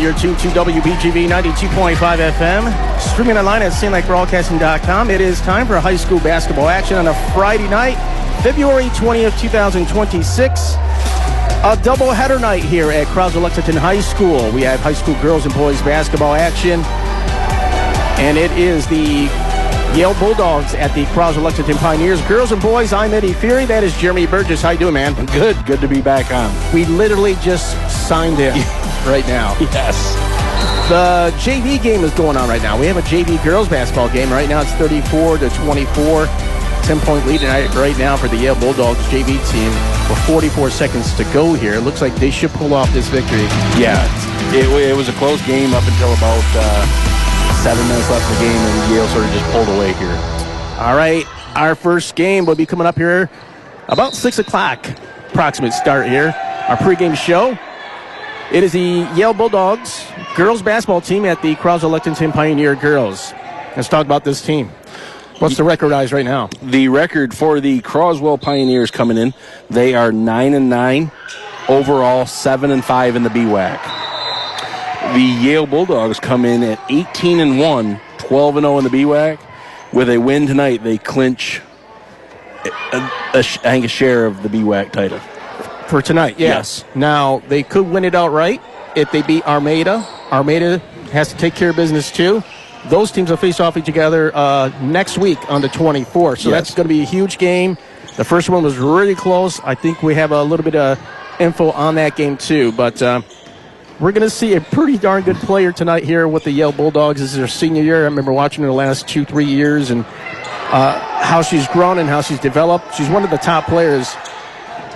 You're tuned to WBGV 92.5 FM. Streaming online at SanilacBroadcasting.com. It is time for high school basketball action on a Friday night, February 20th, 2026. A doubleheader night here at Croswell-Lexington High School. We have high school girls and boys basketball action. And it is the Yale Bulldogs at the Croswell-Lexington Pioneers. Girls and boys, I'm Eddie Fury. That is Jeremy Burgess. How you doing, man? Good to be back on. We literally just signed in right now. Yes. The JV game is going on right now. We have a JV girls basketball game. Right now it's 34-24. 10-point lead right now for the Yale Bulldogs JV team with 44 seconds to go here. It looks like they should pull off this victory. Yeah, it was a close game up until about 7 minutes left in the game, and Yale sort of just pulled away here. All right, our first game will be coming up here about 6 o'clock, approximate start here. Our pregame show. It is the Yale Bulldogs girls basketball team at the Croswell-Lexington Pioneer girls. Let's talk about this team. What's the record eyes right now? The record for the Croswell Pioneers coming in, they are 9-9, overall 7-5 in the BWAC. The Yale Bulldogs come in at 18-1, 12-0 in the BWAC. With a win tonight, they clinch I think a share of the BWAC title. For tonight, yes. Now, they could win it outright if they beat Armada. Armada has to take care of business too. Those teams will face off each other next week on the 24th. So that's going to be a huge game. The first one was really close. I think we have a little bit of info on that game too. But we're going to see a pretty darn good player tonight here with the Yale Bulldogs. This is her senior year. I remember watching her the last 2-3 years and how she's grown and how she's developed. She's one of the top players,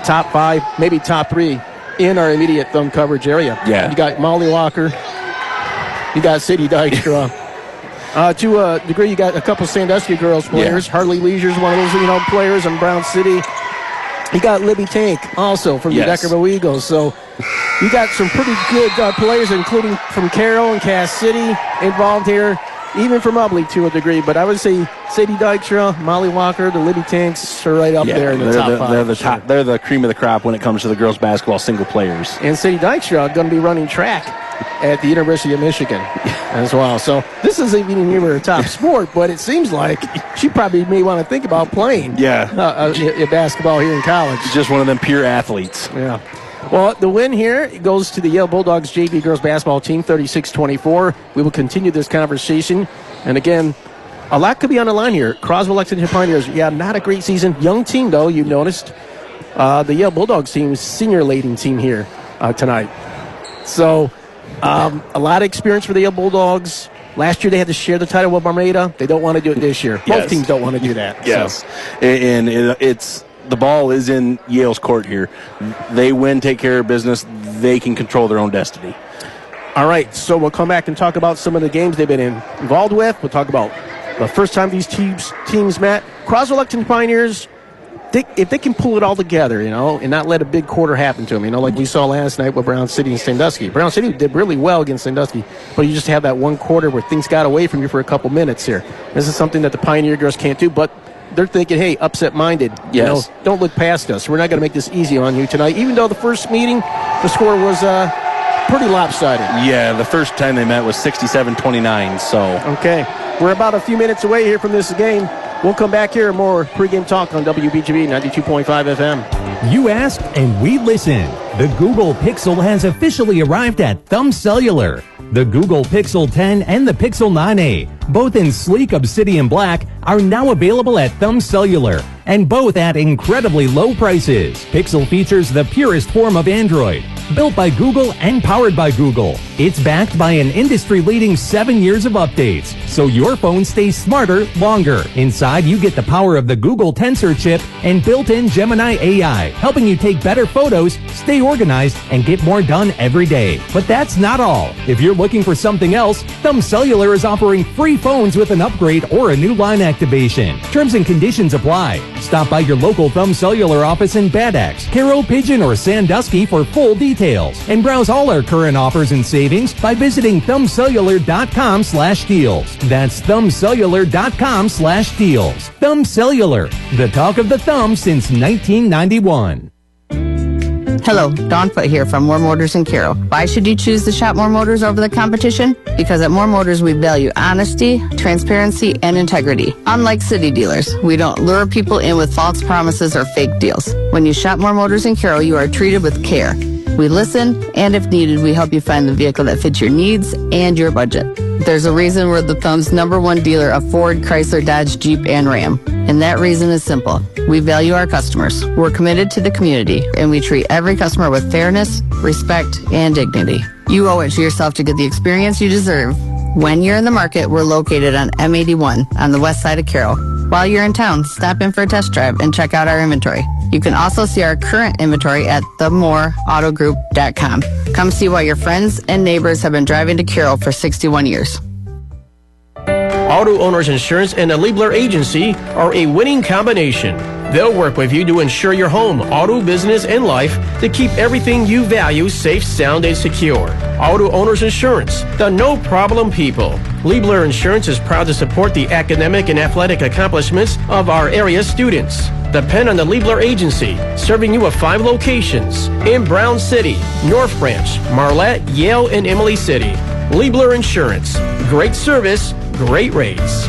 top 5, maybe top 3 in our immediate thumb coverage area. Yeah. You got Molly Walker. You got Sadie Dykstra. To a degree, you got a couple Sandusky girls players. Yeah. Harley Leisure's one of those, players in Brown City. You got Libby Tank also from the Deckerville Eagles. So you got some pretty good players, including from Carroll and Cass City involved here, even from Ubley to a degree. But I would say Sadie Dykstra, Molly Walker, the Libby Tanks are right up there in the top 5. They're the top. They're the cream of the crop when it comes to the girls basketball single players. And Sadie Dykstra going to be running track at the University of Michigan as well. So this isn't even her top sport, but it seems like she probably may want to think about playing basketball here in college. She's just one of them pure athletes. Yeah. Well, the win here goes to the Yale Bulldogs JV girls basketball team, 36-24. We will continue this conversation. And again, a lot could be on the line here. Croswell-Lexington Pioneers, not a great season. Young team, though, you noticed. The Yale Bulldogs team, senior-laden team here tonight. So a lot of experience for the Yale Bulldogs. Last year they had to share the title with Armada. They don't want to do it this year. Both teams don't want to do that. Yes. So. And it's the ball is in Yale's court here. They win, take care of business. They can control their own destiny. All right, so we'll come back and talk about some of the games they've been involved with. We'll talk about the first time these teams met. Croswell-Lexington Pioneers, if they can pull it all together, and not let a big quarter happen to them, like we saw last night with Brown City and Sandusky. Brown City did really well against Sandusky, but you just have that one quarter where things got away from you for a couple minutes here. This is something that the Pioneer girls can't do, but they're thinking, hey, upset-minded. Yes. Don't look past us. We're not going to make this easy on you tonight, even though the first meeting, the score was pretty lopsided. Yeah, the first time they met was 67-29, so. Okay. We're about a few minutes away here from this game. We'll come back here, more pregame talk on WBGB 92.5 FM. You asked, and we listened. The Google Pixel has officially arrived at Thumb Cellular. The Google Pixel 10 and the Pixel 9a, both in sleek obsidian black, are now available at Thumb Cellular, and both at incredibly low prices. Pixel features the purest form of Android, built by Google and powered by Google. It's backed by an industry-leading 7 years of updates, so your phone stays smarter longer. Inside, you get the power of the Google Tensor chip and built-in Gemini AI, helping you take better photos, stay organized, and get more done every day. But that's not all. If you're looking for something else, Thumb Cellular is offering free phones with an upgrade or a new line activation. Terms and conditions apply. Stop by your local Thumb Cellular office in Bad Axe, Carroll, Pigeon, or Sandusky for full details. And browse all our current offers and savings by visiting thumbcellular.com/deals. That's thumbcellular.com/deals. Thumb Cellular, the talk of the thumb since 1991. Hello, Dawn Foot here from Moore Motors in Carroll. Why should you choose to shop Moore Motors over the competition? Because at Moore Motors we value honesty, transparency, and integrity. Unlike city dealers, we don't lure people in with false promises or fake deals. When you shop Moore Motors in Carroll, you are treated with care. We listen, and if needed, we help you find the vehicle that fits your needs and your budget. There's a reason we're the Thumb's #1 dealer of Ford, Chrysler, Dodge, Jeep, and Ram. And that reason is simple. We value our customers. We're committed to the community, and we treat every customer with fairness, respect, and dignity. You owe it to yourself to get the experience you deserve. When you're in the market, we're located on M81 on the west side of Carroll. While you're in town, stop in for a test drive and check out our inventory. You can also see our current inventory at themooreautogroup.com. Come see why your friends and neighbors have been driving to Carroll for 61 years. Auto Owners Insurance and the Liebler Agency are a winning combination. They'll work with you to insure your home, auto, business, and life to keep everything you value safe, sound, and secure. Auto Owners Insurance, the no-problem people. Liebler Insurance is proud to support the academic and athletic accomplishments of our area students. Depend on the Liebler Agency, serving you with 5 locations in Brown City, North Branch, Marlette, Yale, and Emily City. Liebler Insurance, great service, great rates.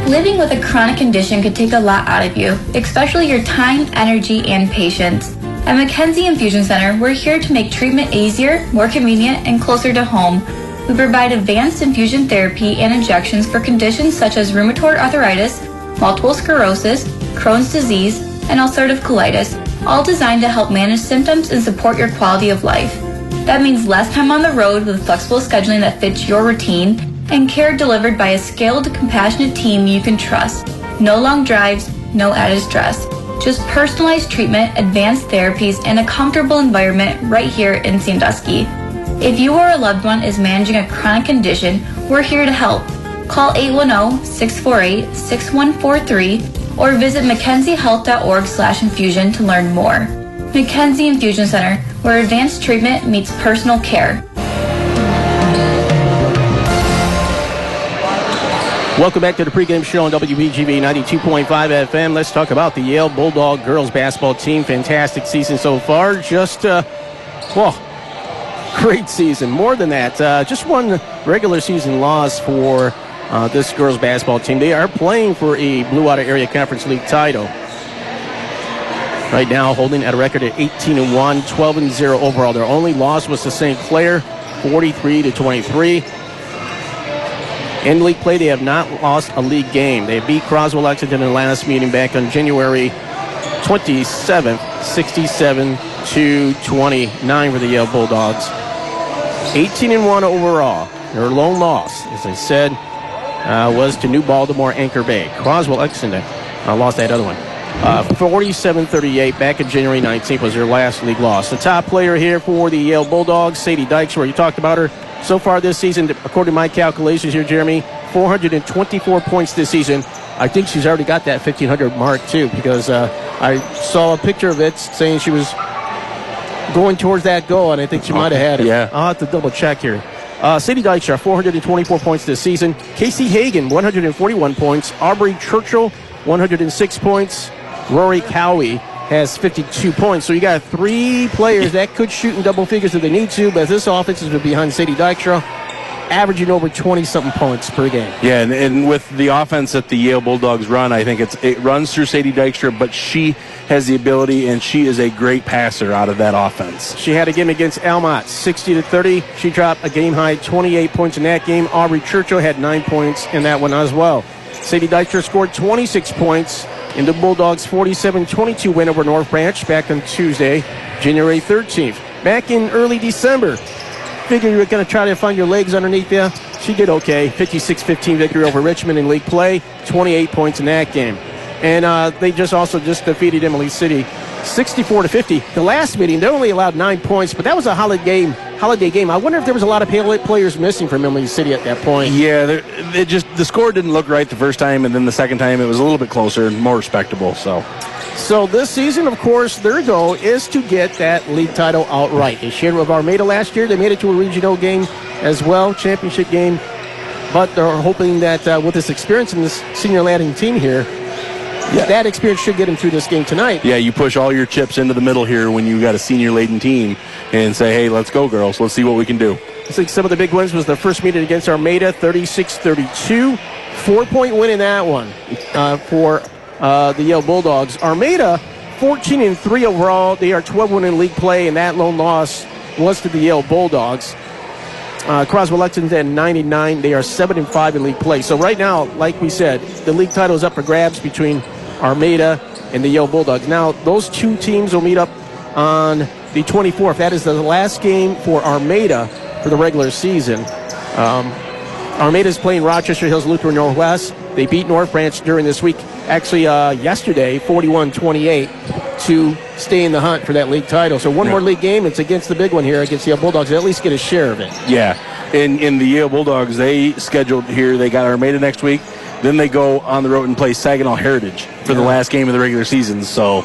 Living with a chronic condition could take a lot out of you, especially your time, energy, and patience. At McKenzie Infusion Center, we're here to make treatment easier, more convenient, and closer to home. We provide advanced infusion therapy and injections for conditions such as rheumatoid arthritis, multiple sclerosis, Crohn's disease, and ulcerative colitis, all designed to help manage symptoms and support your quality of life. That means less time on the road with flexible scheduling that fits your routine, and care delivered by a skilled, compassionate team you can trust. No long drives, no added stress. Just personalized treatment, advanced therapies, and a comfortable environment right here in Sandusky. If you or a loved one is managing a chronic condition, we're here to help. Call 810-648-6143 or visit mackenziehealth.org/infusion to learn more. McKenzie Infusion Center, where advanced treatment meets personal care. Welcome back to the pregame show on WBGB 92.5 FM. Let's talk about the Yale Bulldog girls basketball team. Fantastic season so far. Just, great season. More than that, just one regular season loss for this girls basketball team. They are playing for a Blue Water Area Conference League title. Right now, holding at a record at 18-1, 12-0 overall. Their only loss was to St. Clair, 43-23. In league play, they have not lost a league game. They beat Croswell-Lexington in the last meeting back on January 27th, 67-29 for the Yale Bulldogs. 18-1 overall. Their lone loss, as I said, was to New Baltimore Anchor Bay. Croswell-Lexington lost that other one. 47-38 back in January 19th was their last league loss. The top player here for the Yale Bulldogs, Sadie Dykstra. You talked about her. So far this season, according to my calculations here, Jeremy, 424 points this season. I think she's already got that 1,500 mark, too, because I saw a picture of it saying she was going towards that goal, and I think she might have had it. Yeah. I'll have to double-check here. Sadie Dykstra, 424 points this season. Casey Hagan, 141 points. Aubrey Churchill, 106 points. Rory Cowie has 52 points. So you got 3 players that could shoot in double figures if they need to, but this offense is behind Sadie Dykstra, averaging over 20-something points per game. Yeah, and with the offense that the Yale Bulldogs run, I think it runs through Sadie Dykstra, but she has the ability, and she is a great passer out of that offense. She had a game against Almont, 60-30. She dropped a game-high 28 points in that game. Aubrey Churchill had 9 points in that one as well. Sadie Dykstra scored 26 points in the Bulldogs' 47-22 win over North Branch back on Tuesday, January 13th. Back in early December, figured you were going to try to find your legs underneath you. She did okay. 56-15 victory over Richmond in league play, 28 points in that game. And they just defeated Emily City 64-50. The last meeting, they only allowed 9 points, but that was a holiday game. I wonder if there was a lot of players missing from Emily City at that point. Yeah, the score didn't look right the first time, and then the second time it was a little bit closer and more respectable. So this season, of course, their goal is to get that league title outright. They shared with Armada last year. They made it to a regional game as well, championship game. But they're hoping that with this experience in this senior landing team here, That experience should get him through this game tonight. Yeah, you push all your chips into the middle here when you got a senior-laden team and say, hey, let's go, girls. Let's see what we can do. I think some of the big wins was the first meeting against Armada, 36-32. 4-point win in that one for the Yale Bulldogs. Armada, 14-3 overall. They are 12-1 in league play, and that lone loss was to the Yale Bulldogs. Croswell-Lexington 99. They are 7-5 in league play. So right now, like we said, the league title is up for grabs between Armada and the Yale Bulldogs. Now, those two teams will meet up on the 24th. That is the last game for Armada for the regular season. Armada is playing Rochester Hills Lutheran Northwest. They beat North Branch during this week, actually yesterday, 41-28, to stay in the hunt for that league title. So one more league game. It's against the big one here, against the Yale Bulldogs. They at least get a share of it. Yeah. In the Yale Bulldogs, they scheduled here, they got Armada next week. Then they go on the road and play Saginaw Heritage for the last game of the regular season. So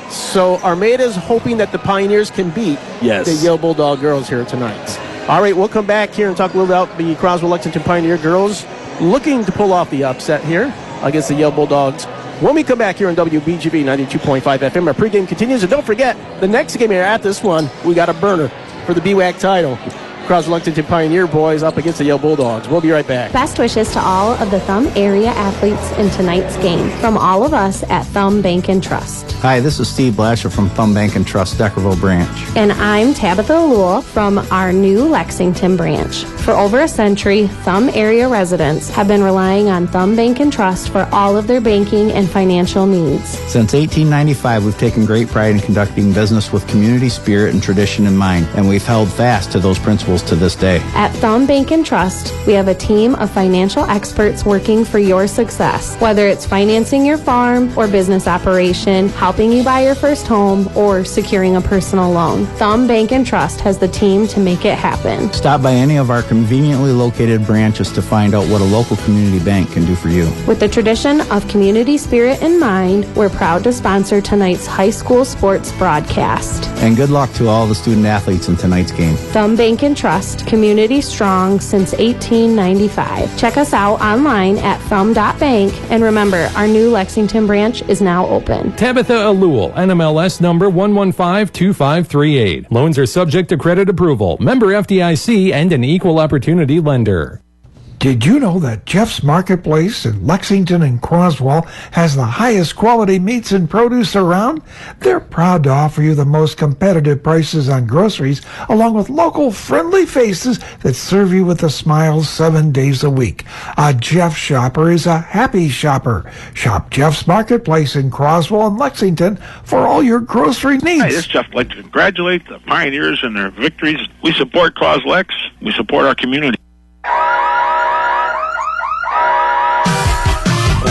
Armada's hoping that the Pioneers can beat the Yale Bulldog girls here tonight. All right, we'll come back here and talk a little about the Croswell-Lexington Pioneer girls looking to pull off the upset here against the Yale Bulldogs. When we come back here on WBGB 92.5 FM, our pregame continues. And don't forget, the next game here at this one, we got a burner for the BWAC title. Croswell-Lexington Pioneer boys up against the Yale Bulldogs. We'll be right back. Best wishes to all of the Thumb area athletes in tonight's game from all of us at Thumb Bank and Trust. Hi, this is Steve Blasher from Thumb Bank and Trust, Deckerville branch. And I'm Tabitha Lewell from our new Lexington branch. For over a century, Thumb area residents have been relying on Thumb Bank and Trust for all of their banking and financial needs. Since 1895, we've taken great pride in conducting business with community spirit and tradition in mind, and we've held fast to those principles to this day. At Thumb Bank and Trust, we have a team of financial experts working for your success. Whether it's financing your farm or business operation, helping you buy your first home, or securing a personal loan, Thumb Bank and Trust has the team to make it happen. Stop by any of our conveniently located branches to find out what a local community bank can do for you. With the tradition of community spirit in mind, we're proud to sponsor tonight's high school sports broadcast. And good luck to all the student athletes in tonight's game. Thumb Bank and Trust, community strong since 1895. Check us out online at thumb.bank, and remember, our new Lexington branch is now open. Tabitha Alewal, NMLS number 1152538. Loans are subject to credit approval. Member FDIC and an equal opportunity lender. Did you know that Jeff's Marketplace in Lexington and Croswell has the highest quality meats and produce around? They're proud to offer you the most competitive prices on groceries, along with local friendly faces that serve you with a smile 7 days a week. A Jeff shopper is a happy shopper. Shop Jeff's Marketplace in Croswell and Lexington for all your grocery needs. Hi, this is Jeff. I'd like to congratulate the Pioneers and their victories. We support Croslex. We support our community.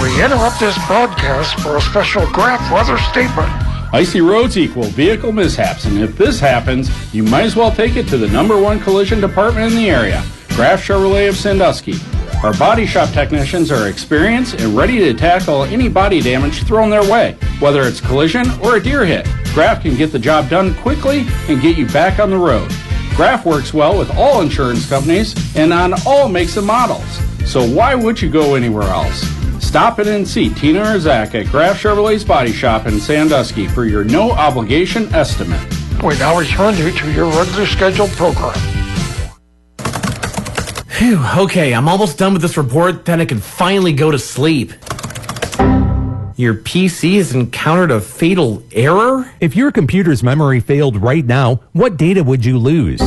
We interrupt this broadcast for a special graph weather statement. Icy roads equal vehicle mishaps, and if this happens, you might as well take it to the #1 collision department in the area, Graf Chevrolet of Sandusky. Our body shop technicians are experienced and ready to tackle any body damage thrown their way, whether it's collision or a deer hit. Graf can get the job done quickly and get you back on the road. Graf works well with all insurance companies and on all makes and models, so why would you go anywhere else? Stop in and see Tina or Zach at Graf Chevrolet's Body Shop in Sandusky for your no-obligation estimate. We now return you to your regular scheduled program. Phew, okay, I'm almost done with this report, then I can finally go to sleep. Your PC has encountered a fatal error? If your computer's memory failed right now, what data would you lose?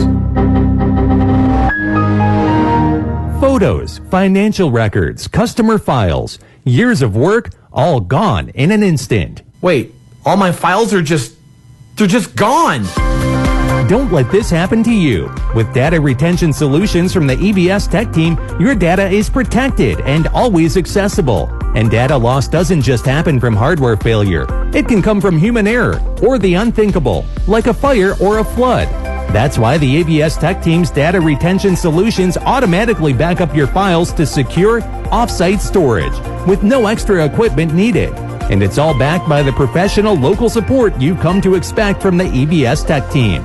Photos, financial records, customer files, years of work, all gone in an instant. Wait, all my files are they're just gone. Don't let this happen to you. With data retention solutions from the EBS Tech Team, your data is protected and always accessible. And data loss doesn't just happen from hardware failure. It can come from human error or the unthinkable, like a fire or a flood. That's why the ABS Tech Team's data retention solutions automatically back up your files to secure, off-site storage with no extra equipment needed. And it's all backed by the professional local support you've come to expect from the EBS Tech Team.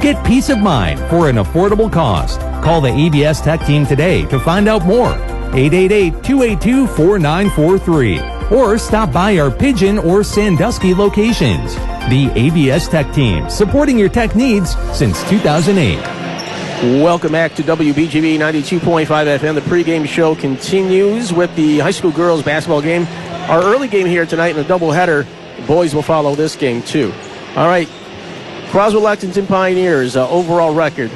Get peace of mind for an affordable cost. Call the EBS Tech Team today to find out more. 888-282-4943. or stop by our Pigeon or Sandusky locations. The ABS Tech Team, supporting your tech needs since 2008. Welcome back to WBGB 92.5 FM. The pregame show continues with the high school girls basketball game. Our early game here tonight in a doubleheader. The boys will follow this game too. All right, Croswell-Lexington Pioneers overall record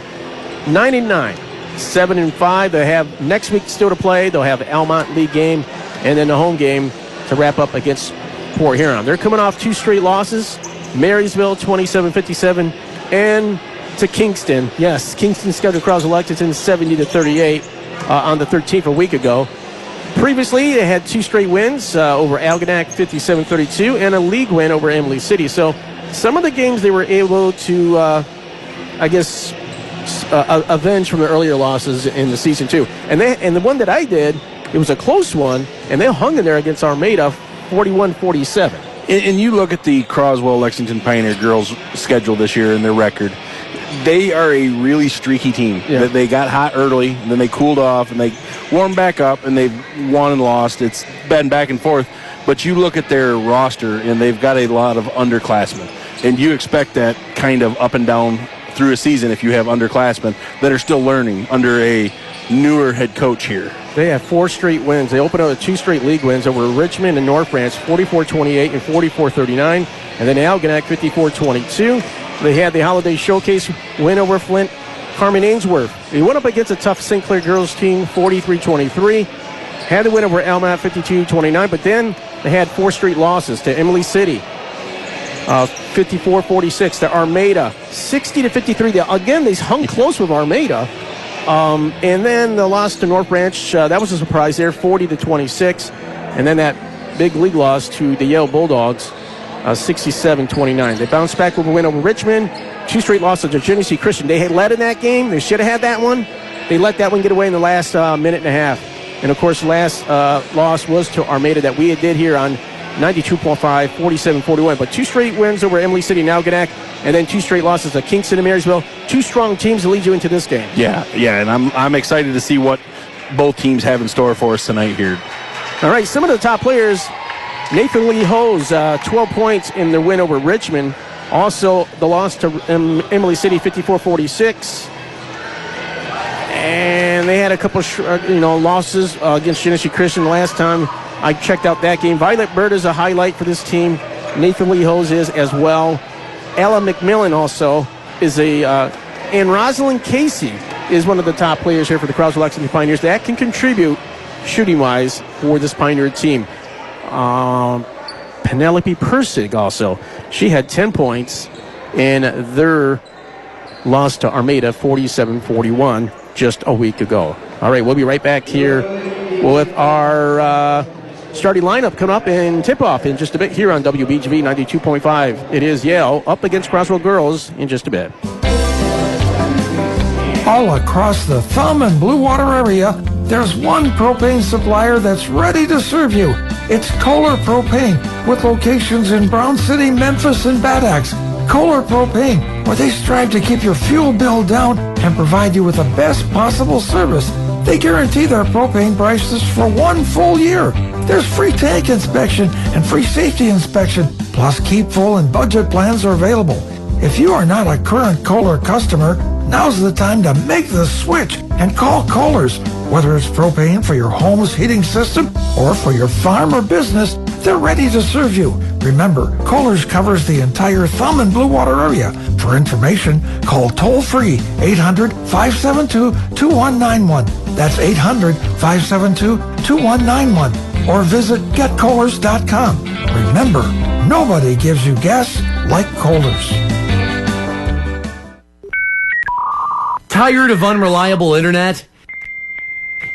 9-9, 7-5. They have next week still to play. They'll have Almont League game and then the home game to wrap up against Port Huron. They're coming off 2 straight losses. Marysville 27-57 and to Kingston. Yes, Kingston scheduled Croswell-Lexington 70-38 on the 13th a week ago. Previously, they had 2 straight wins over Algonac 57-32 and a league win over Emily City. So some of the games they were able to, avenge from the earlier losses in the season too. And the one that I did, it was a close one, and they hung in there against Armada 41-47. And you look at the Croswell-Lexington Pioneer girls' schedule this year and their record. They are a really streaky team. Yeah. They got hot early, and then they cooled off, and they warmed back up, and they've won and lost. It's been back and forth. But you look at their roster, and they've got a lot of underclassmen. And you expect that kind of up and down through a season if you have underclassmen that are still learning under a newer head coach here. They have 4 straight wins. They opened up with 2 straight league wins over Richmond and North Branch, 44-28 and 44-39. And then Algonac, 54-22. They had the Holiday Showcase win over Flint. Carmen Ainsworth. They went up against a tough St. Clair girls team, 43-23. Had to win over Almont, 52-29. But then they had 4 straight losses to Emily City, 54-46. To Armada, 60-53. Again, they hung close with Armada. And then the loss to North Branch, that was a surprise there, 40-26. And then that big league loss to the Yale Bulldogs, 67-29. They bounced back with a win over Richmond. 2 straight losses to Genesee Christian. They had led in that game. They should have had that one. They let that one get away in the last minute and a half. And, of course, the last loss was to Armada that we did here on 92.5, 47-41. But 2 straight wins over Emily City and Algonac, and then 2 straight losses to Kingston and Marysville. 2 strong teams to lead you into this game. Yeah, and I'm excited to see what both teams have in store for us tonight here. All right, some of the top players. Nathan Lee Hose, 12 points in the win over Richmond. Also, the loss to Emily City, 54-46. And they had a couple losses against Genesee Christian last time I checked out that game. Violet Bird is a highlight for this team. Nathan Lee Hose is as well. Ella McMillan also is and Rosalind Casey is one of the top players here for the Croswell-Lexington Pioneers that can contribute shooting-wise for this Pioneer team. Penelope Persig also. She had 10 points in their loss to Armada, 47-41, just a week ago. All right, we'll be right back here with our starting lineup coming up in tip-off in just a bit here on WBGV 92.5. It is Yale up against Croswell girls in just a bit. All across the Thumb and Blue Water area, there's one propane supplier that's ready to serve you. It's Kohler Propane, with locations in Brown City, Memphis, and Bad Axe. Kohler Propane, where they strive to keep your fuel bill down and provide you with the best possible service. They guarantee their propane prices for 1 full year. There's free tank inspection and free safety inspection, plus keep full and budget plans are available. If you are not a current Kohler customer, now's the time to make the switch and call Kohler's. Whether it's propane for your home's heating system or for your farm or business, they're ready to serve you. Remember, Kohler's covers the entire Thumb and Blue Water area. For information, call toll-free 800-572-2191. That's 800-572-2191. Or visit getkohlers.com. Remember, nobody gives you gas like Kohler's. Tired of unreliable internet?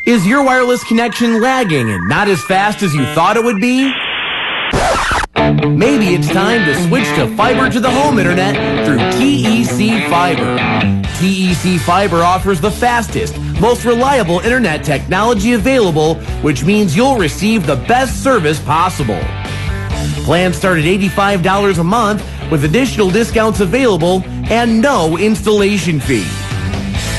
Is your wireless connection lagging and not as fast as you thought it would be? Maybe it's time to switch to fiber to the home internet through TEC Fiber. TEC Fiber offers the fastest, most reliable internet technology available, which means you'll receive the best service possible. Plans start at $85 a month with additional discounts available and no installation fee.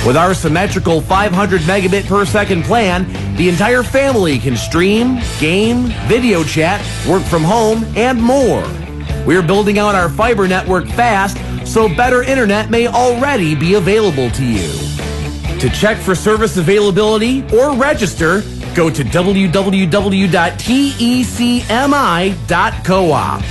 With our symmetrical 500 megabit per second plan, The entire family can stream, game, video chat, work from home, and more. We're building out our fiber network fast, so better internet may already be available to you. To check for service availability or register, go to www.tecmi.coop.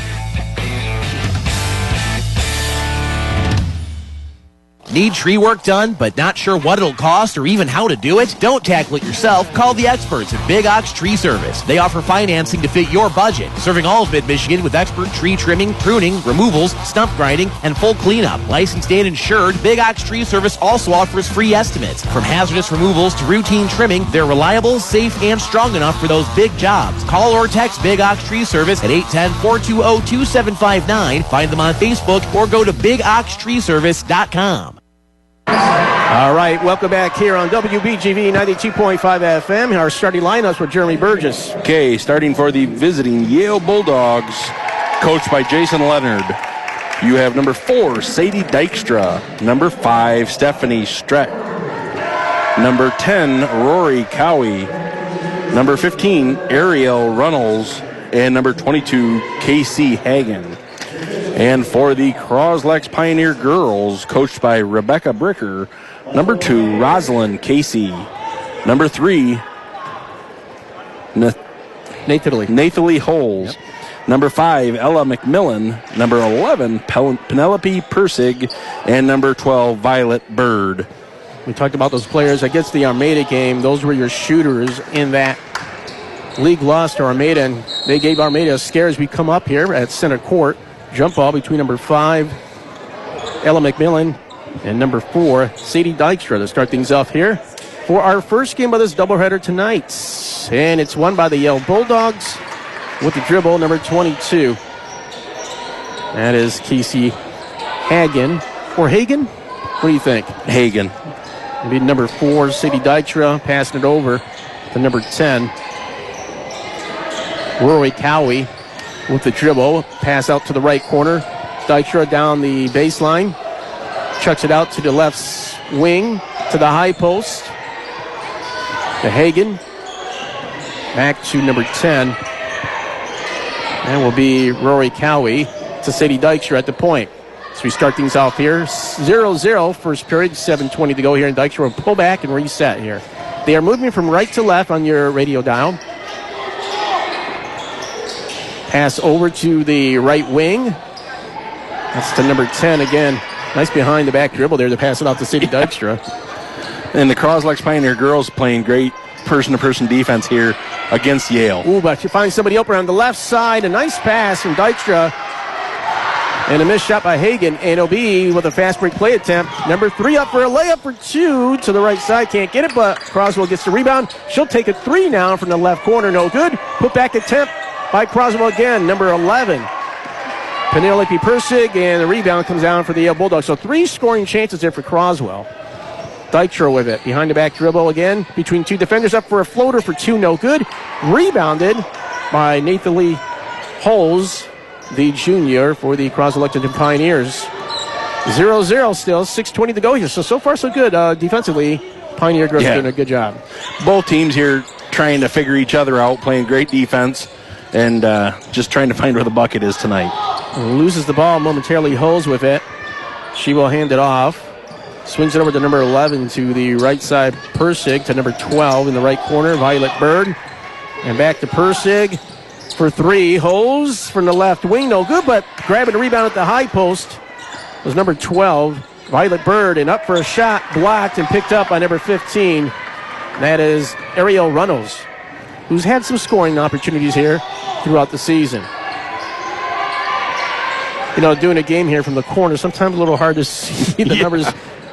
Need tree work done, but not sure what it'll cost or even how to do it? Don't tackle it yourself. Call the experts at Big Ox Tree Service. They offer financing to fit your budget, serving all of Mid-Michigan with expert tree trimming, pruning, removals, stump grinding, and full cleanup. Licensed and insured, Big Ox Tree Service also offers free estimates. From hazardous removals to routine trimming, they're reliable, safe, and strong enough for those big jobs. Call or text Big Ox Tree Service at 810-420-2759. Find them on Facebook or go to bigoxtreeservice.com. All right, welcome back here on WBGV 92.5 FM. Our starting lineups with Jeremy Burgess. Okay, starting for the visiting Yale Bulldogs, coached by Jason Leonard. You have number 4, Sadie Dykstra. Number 5, Stephanie Strett. Number 10, Rory Cowie. Number 15, Ariel Runnels. And number 22, Casey Hagen. And for the Croswell-Lexington Pioneer girls, coached by Rebecca Bricker, number 2, Rosalind Casey. Number 3, Nathalie Holes. Yep. Number 5, Ella McMillan. Number 11, Penelope Persig. And number 12, Violet Bird. We talked about those players against the Armada game. Those were your shooters in that league loss to Armada, and they gave Armada a scare as we come up here at center court. Jump ball between number 5, Ella McMillan, and number 4, Sadie Dykstra to start things off here for our first game of this doubleheader tonight. And it's won by the Yale Bulldogs with the dribble, number 22. That is Casey Hagen. Or Hagen? What do you think? Hagen. Maybe number 4, Sadie Dykstra, passing it over to number 10, Rory Cowie. With the dribble, pass out to the right corner. Dykstra down the baseline. Chucks it out to the left wing, to the high post. To Hagen. Back to number 10. And will be Rory Cowie to Sadie Dykstra at the point. So we start things off here. 0-0, first period, 7:20 to go here. And Dykstra will pull back and reset here. They are moving from right to left on your radio dial. Pass over to the right wing. That's to number 10 again. Nice behind the back dribble there to pass it out to Sadie Dykstra. And the Croswell-Lexington Pioneer girls playing great person-to-person defense here against Yale. Ooh, but you find somebody open on the left side. A nice pass from Dykstra. And a missed shot by Hagen. And it'll be with a fast break play attempt. Number 3 up for a layup for 2 to the right side. Can't get it, but Croswell gets the rebound. She'll take a 3 now from the left corner. No good. Put back attempt by Croswell again, number 11. Penelope Persig, and the rebound comes down for the Yale Bulldogs. So 3 scoring chances there for Croswell. Dykstra with it. Behind the back dribble again. Between 2 defenders, up for a floater for 2, no good. Rebounded by Nathalie Holes, the junior for the Croswell-Lexington Pioneers. 0-0 still, 6:20 to go here. So far so good defensively. Pioneer girls are doing a good job. Both teams here trying to figure each other out, playing great defense. And just trying to find where the bucket is tonight. Loses the ball momentarily. Holes with it. She will hand it off. Swings it over to number 11 to the right side. Persig to number 12 in the right corner. Violet Bird. And back to Persig for 3. Holes from the left wing. No good, but grabbing a rebound at the high post was number 12, Violet Bird. And up for a shot. Blocked and picked up by number 15. That is Ariel Runnels, who's had some scoring opportunities here throughout the season. You know, doing a game here from the corner, sometimes a little hard to see the numbers.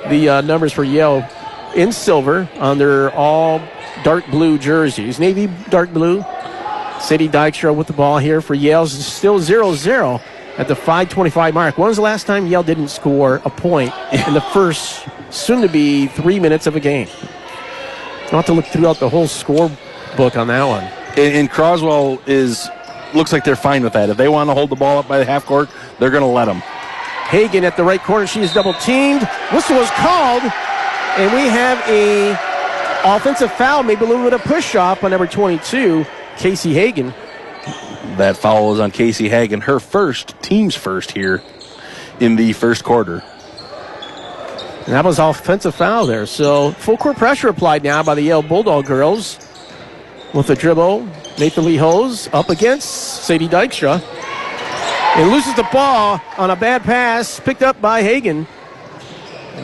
The numbers for Yale in silver on their all dark blue jerseys. Navy dark blue. Sadie Dykstra with the ball here for Yale. Still 0-0 at the 5:25 mark. When was the last time Yale didn't score a point in the first, soon-to-be 3 minutes of a game? I'll have to look throughout the whole score book on that one. And Croswell looks like they're fine with that. If they want to hold the ball up by the half court, they're going to let them. Hagen at the right corner. She is double teamed. Whistle was called, and we have a Offensive foul, maybe a little bit of push-off on number 22, Casey Hagan. That foul is on Casey Hagan, her team's first here in the first quarter. And that was offensive foul there. So full court pressure applied now by the Yale Bulldog girls. With the dribble, Nathan Lee Hose up against Sadie Dykstra. And loses the ball on a bad pass, picked up by Hagan.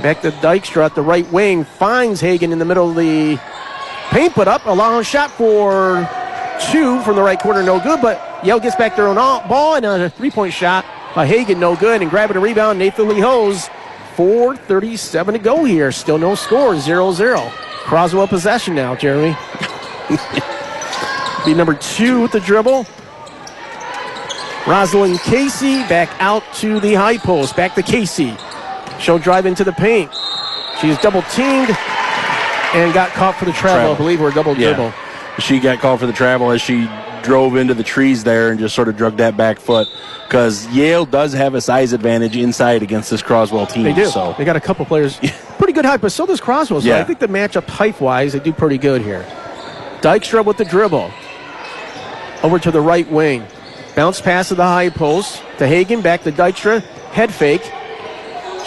Back to Dykstra at the right wing, finds Hagan in the middle of the paint, put up a long shot for 2 from the right corner, no good, but Yale gets back their own ball, and a three-point shot by Hagan, no good, and grabbing a rebound, Nathan Lee Hose. 4:37 to go here, still no score, 0-0. Croswell possession now, Jeremy. Be number 2 with the dribble. Rosalind Casey back out to the high post, back to Casey. She'll drive into the paint. She's double-teamed and got caught for the travel. I believe, or a double dribble. She got called for the travel as she drove into the trees there and just sort of drug that back foot, because Yale does have a size advantage inside against this Croswell team. They do. So. They got a couple players. Pretty good height, but so does Croswell. So I think the matchup height-wise, they do pretty good here. Dykstra with the dribble. Over to the right wing. Bounce pass to the high post. To Hagan, back to Dykstra. Head fake.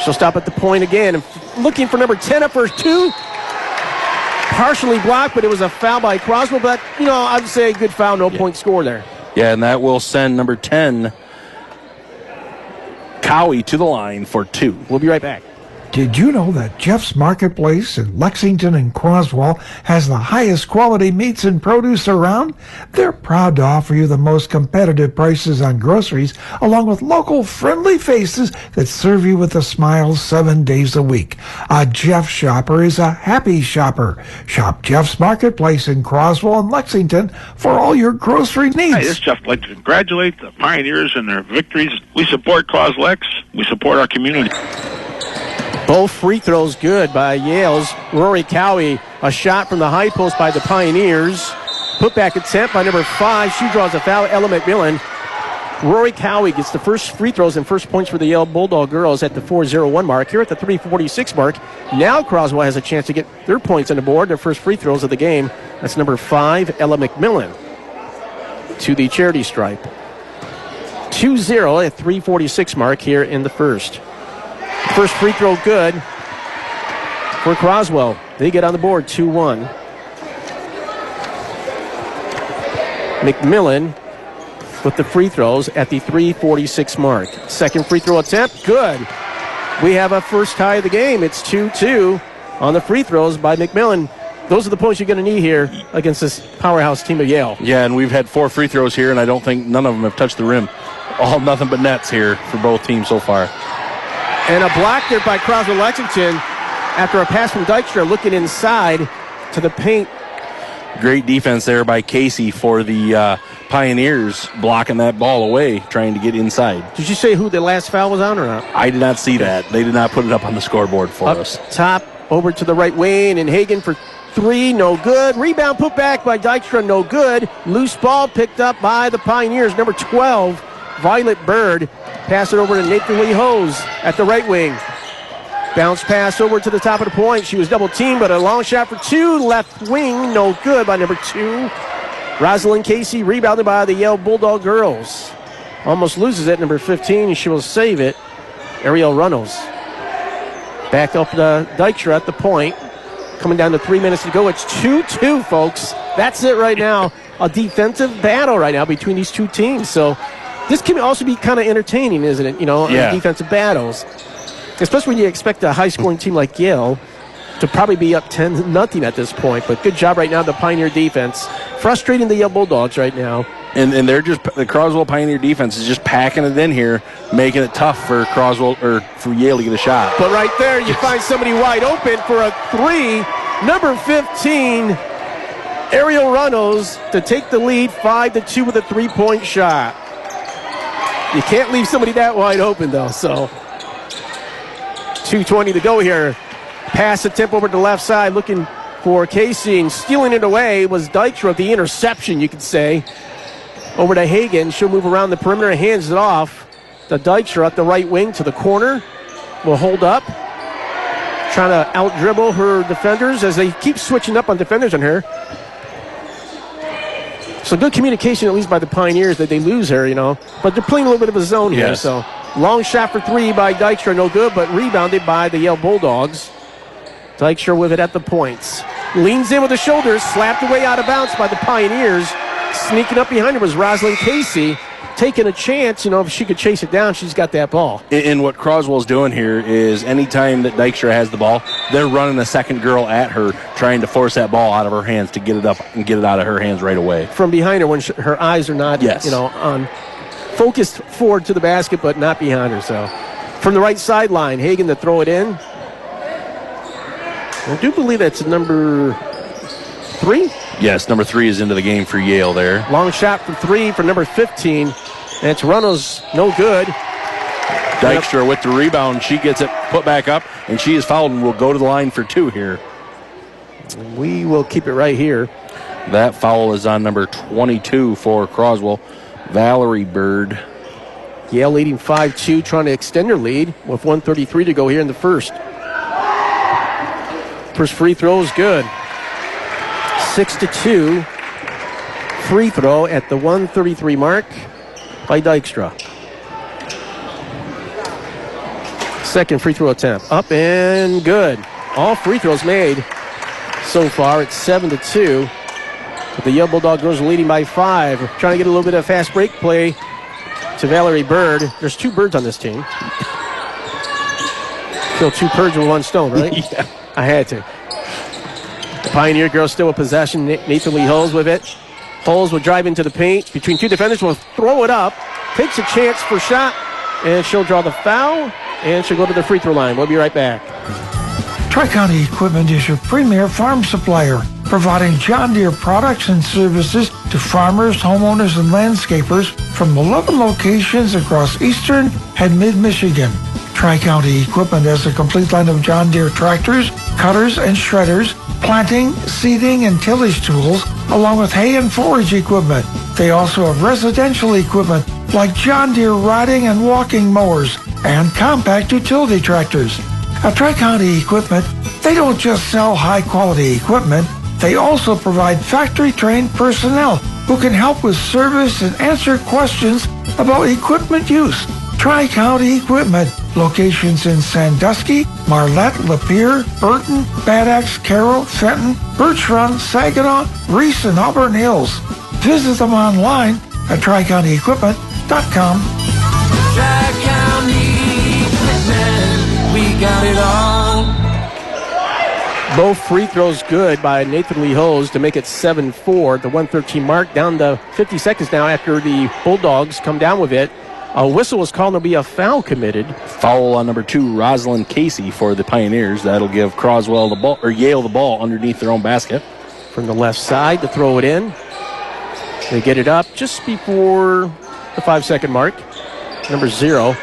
She'll stop at the point again. And looking for number 10 up for 2. Partially blocked, but it was a foul by Croswell. But, I'd say a good foul, no point score there. Yeah, and that will send number 10, Cowie, to the line for 2. We'll be right back. Did you know that Jeff's Marketplace in Lexington and Croswell has the highest quality meats and produce around? They're proud to offer you the most competitive prices on groceries, along with local friendly faces that serve you with a smile 7 days a week. A Jeff shopper is a happy shopper. Shop Jeff's Marketplace in Croswell and Lexington for all your grocery needs. Hi, this is Jeff. I'd like to congratulate the Pioneers and their victories. We support Croslex. We support our community. Both free throws good by Yale's Rory Cowie. A shot from the high post by the Pioneers. Put back attempt by number 5. She draws a foul, Ella McMillan. Rory Cowie gets the first free throws and first points for the Yale Bulldog girls at the 4:01 mark. Here at the 3:46 mark, now Croswell has a chance to get their points on the board, their first free throws of the game. That's number 5, Ella McMillan, to the charity stripe. 2-0 at 3:46 mark here in the first. First free throw good for Croswell. They get on the board, 2-1. McMillan with the free throws at the 3:46 mark. Second free throw attempt, good. We have a first tie of the game. It's 2-2 on the free throws by McMillan. Those are the points you're going to need here against this powerhouse team of Yale. Yeah, and we've had 4 free throws here, and I don't think none of them have touched the rim. All nothing but nets here for both teams so far. And a block there by Croswell-Lexington after a pass from Dykstra looking inside to the paint. Great defense there by Casey for the Pioneers, blocking that ball away, trying to get inside. Did you say who the last foul was on or not? I did not see that. They did not put it up on the scoreboard for us. Top, over to the right wing, and Hagan for 3, no good. Rebound put back by Dykstra, no good. Loose ball picked up by the Pioneers, number 12, Violet Bird. Pass it over to Nathan Lee Hose at the right wing. Bounce pass over to the top of the point. She was double-teamed, but a long shot for 2. Left wing, no good by number 2. Rosalind Casey rebounded by the Yale Bulldog girls. Almost loses it, number 15. She will save it. Ariel Runnels. Back up to Dykstra at the point. Coming down to 3 minutes to go. It's 2-2, folks. That's it right now. A defensive battle right now between these two teams. So this can also be kind of entertaining, isn't it? Defensive battles. Especially when you expect a high-scoring team like Yale to probably be up 10-0 at this point. But good job right now, the Pioneer defense. Frustrating the Yale Bulldogs right now. And they're just, the Croswell Pioneer defense is just packing it in here, making it tough for Croswell, or for Yale to get a shot. But right there, you find somebody wide open for a 3. Number 15, Ariel Runnels, to take the lead 5-2 with a 3-point shot. You can't leave somebody that wide open, though, so 2:20 to go here. Pass attempt over to the left side, looking for Casey, and stealing it away was Dykstra, the interception, you could say. Over to Hagan. She'll move around the perimeter and hands it off to Dykstra at the right wing to the corner. Will hold up. trying to out-dribble her defenders as they keep switching up on defenders on her. So good communication, at least by the Pioneers, that they lose her, But they're playing a little bit of a zone here. So long shot for three by Dykstra, no good, but rebounded by the Yale Bulldogs. Dykstra with it at the points. Leans in with the shoulders, slapped away out of bounds by the Pioneers. Sneaking up behind her was Rosalind Casey. Taking a chance, if she could chase it down, she's got that ball. And what Croswell's doing here is anytime that Dykstra has the ball, they're running a second girl at her, trying to force that ball out of her hands to get it up and get it out of her hands right away. From behind her when her eyes are not, on focused forward to the basket, but not behind her. So from the right sideline, Hagan to throw it in. I do believe that's number 3. Yes, number 3 is into the game for Yale there. Long shot for 3 for number 15. And it's Runnels, no good. Dykstra with the rebound. She gets it put back up, and she is fouled and will go to the line for 2 here. We will keep it right here. That foul is on number 22 for Croswell, Valerie Bird. Yale leading 5-2, trying to extend their lead with 1:33 to go here in the first. First free throw is good. 6-2. Free throw at the 1:33 mark by Dykstra. Second free throw attempt. Up and good. All free throws made so far. It's 7-2. But the Yale Bulldog girls are leading by 5. Trying to get a little bit of fast break play to Valerie Bird. There's 2 birds on this team. Kill 2 birds with 1 stone, right? Yeah. I had to. The Pioneer girls still with possession. Nathan Lee Hulls with it. Hulls will drive into the paint. Between 2 defenders, will throw it up. Takes a chance for shot. And she'll draw the foul. And she'll go to the free throw line. We'll be right back. Tri-County Equipment is your premier farm supplier, providing John Deere products and services to farmers, homeowners, and landscapers from 11 locations across eastern and mid-Michigan. Tri-County Equipment has a complete line of John Deere tractors, cutters, and shredders, planting, seeding, and tillage tools, along with hay and forage equipment. They also have residential equipment like John Deere riding and walking mowers and compact utility tractors. At Tri-County Equipment, they don't just sell high-quality equipment, they also provide factory-trained personnel who can help with service and answer questions about equipment use. Tri-County Equipment, locations in Sandusky, Marlette, Lapeer, Burton, Bad Axe, Carroll, Fenton, Birch Run, Saginaw, Reese, and Auburn Hills. Visit them online at TriCountyEquipment.com. Tri-County Equipment, we got it all. Both free throws good by Nathan Lee Hose to make it 7-4. The 1:13 mark down to 50 seconds now after the Bulldogs come down with it. A whistle was called to be a foul committed. Foul on number 2, Rosalind Casey for the Pioneers. That'll give Croswell the ball, or Yale the ball underneath their own basket. From the left side to throw it in. They get it up just before the 5-second mark. Number 0.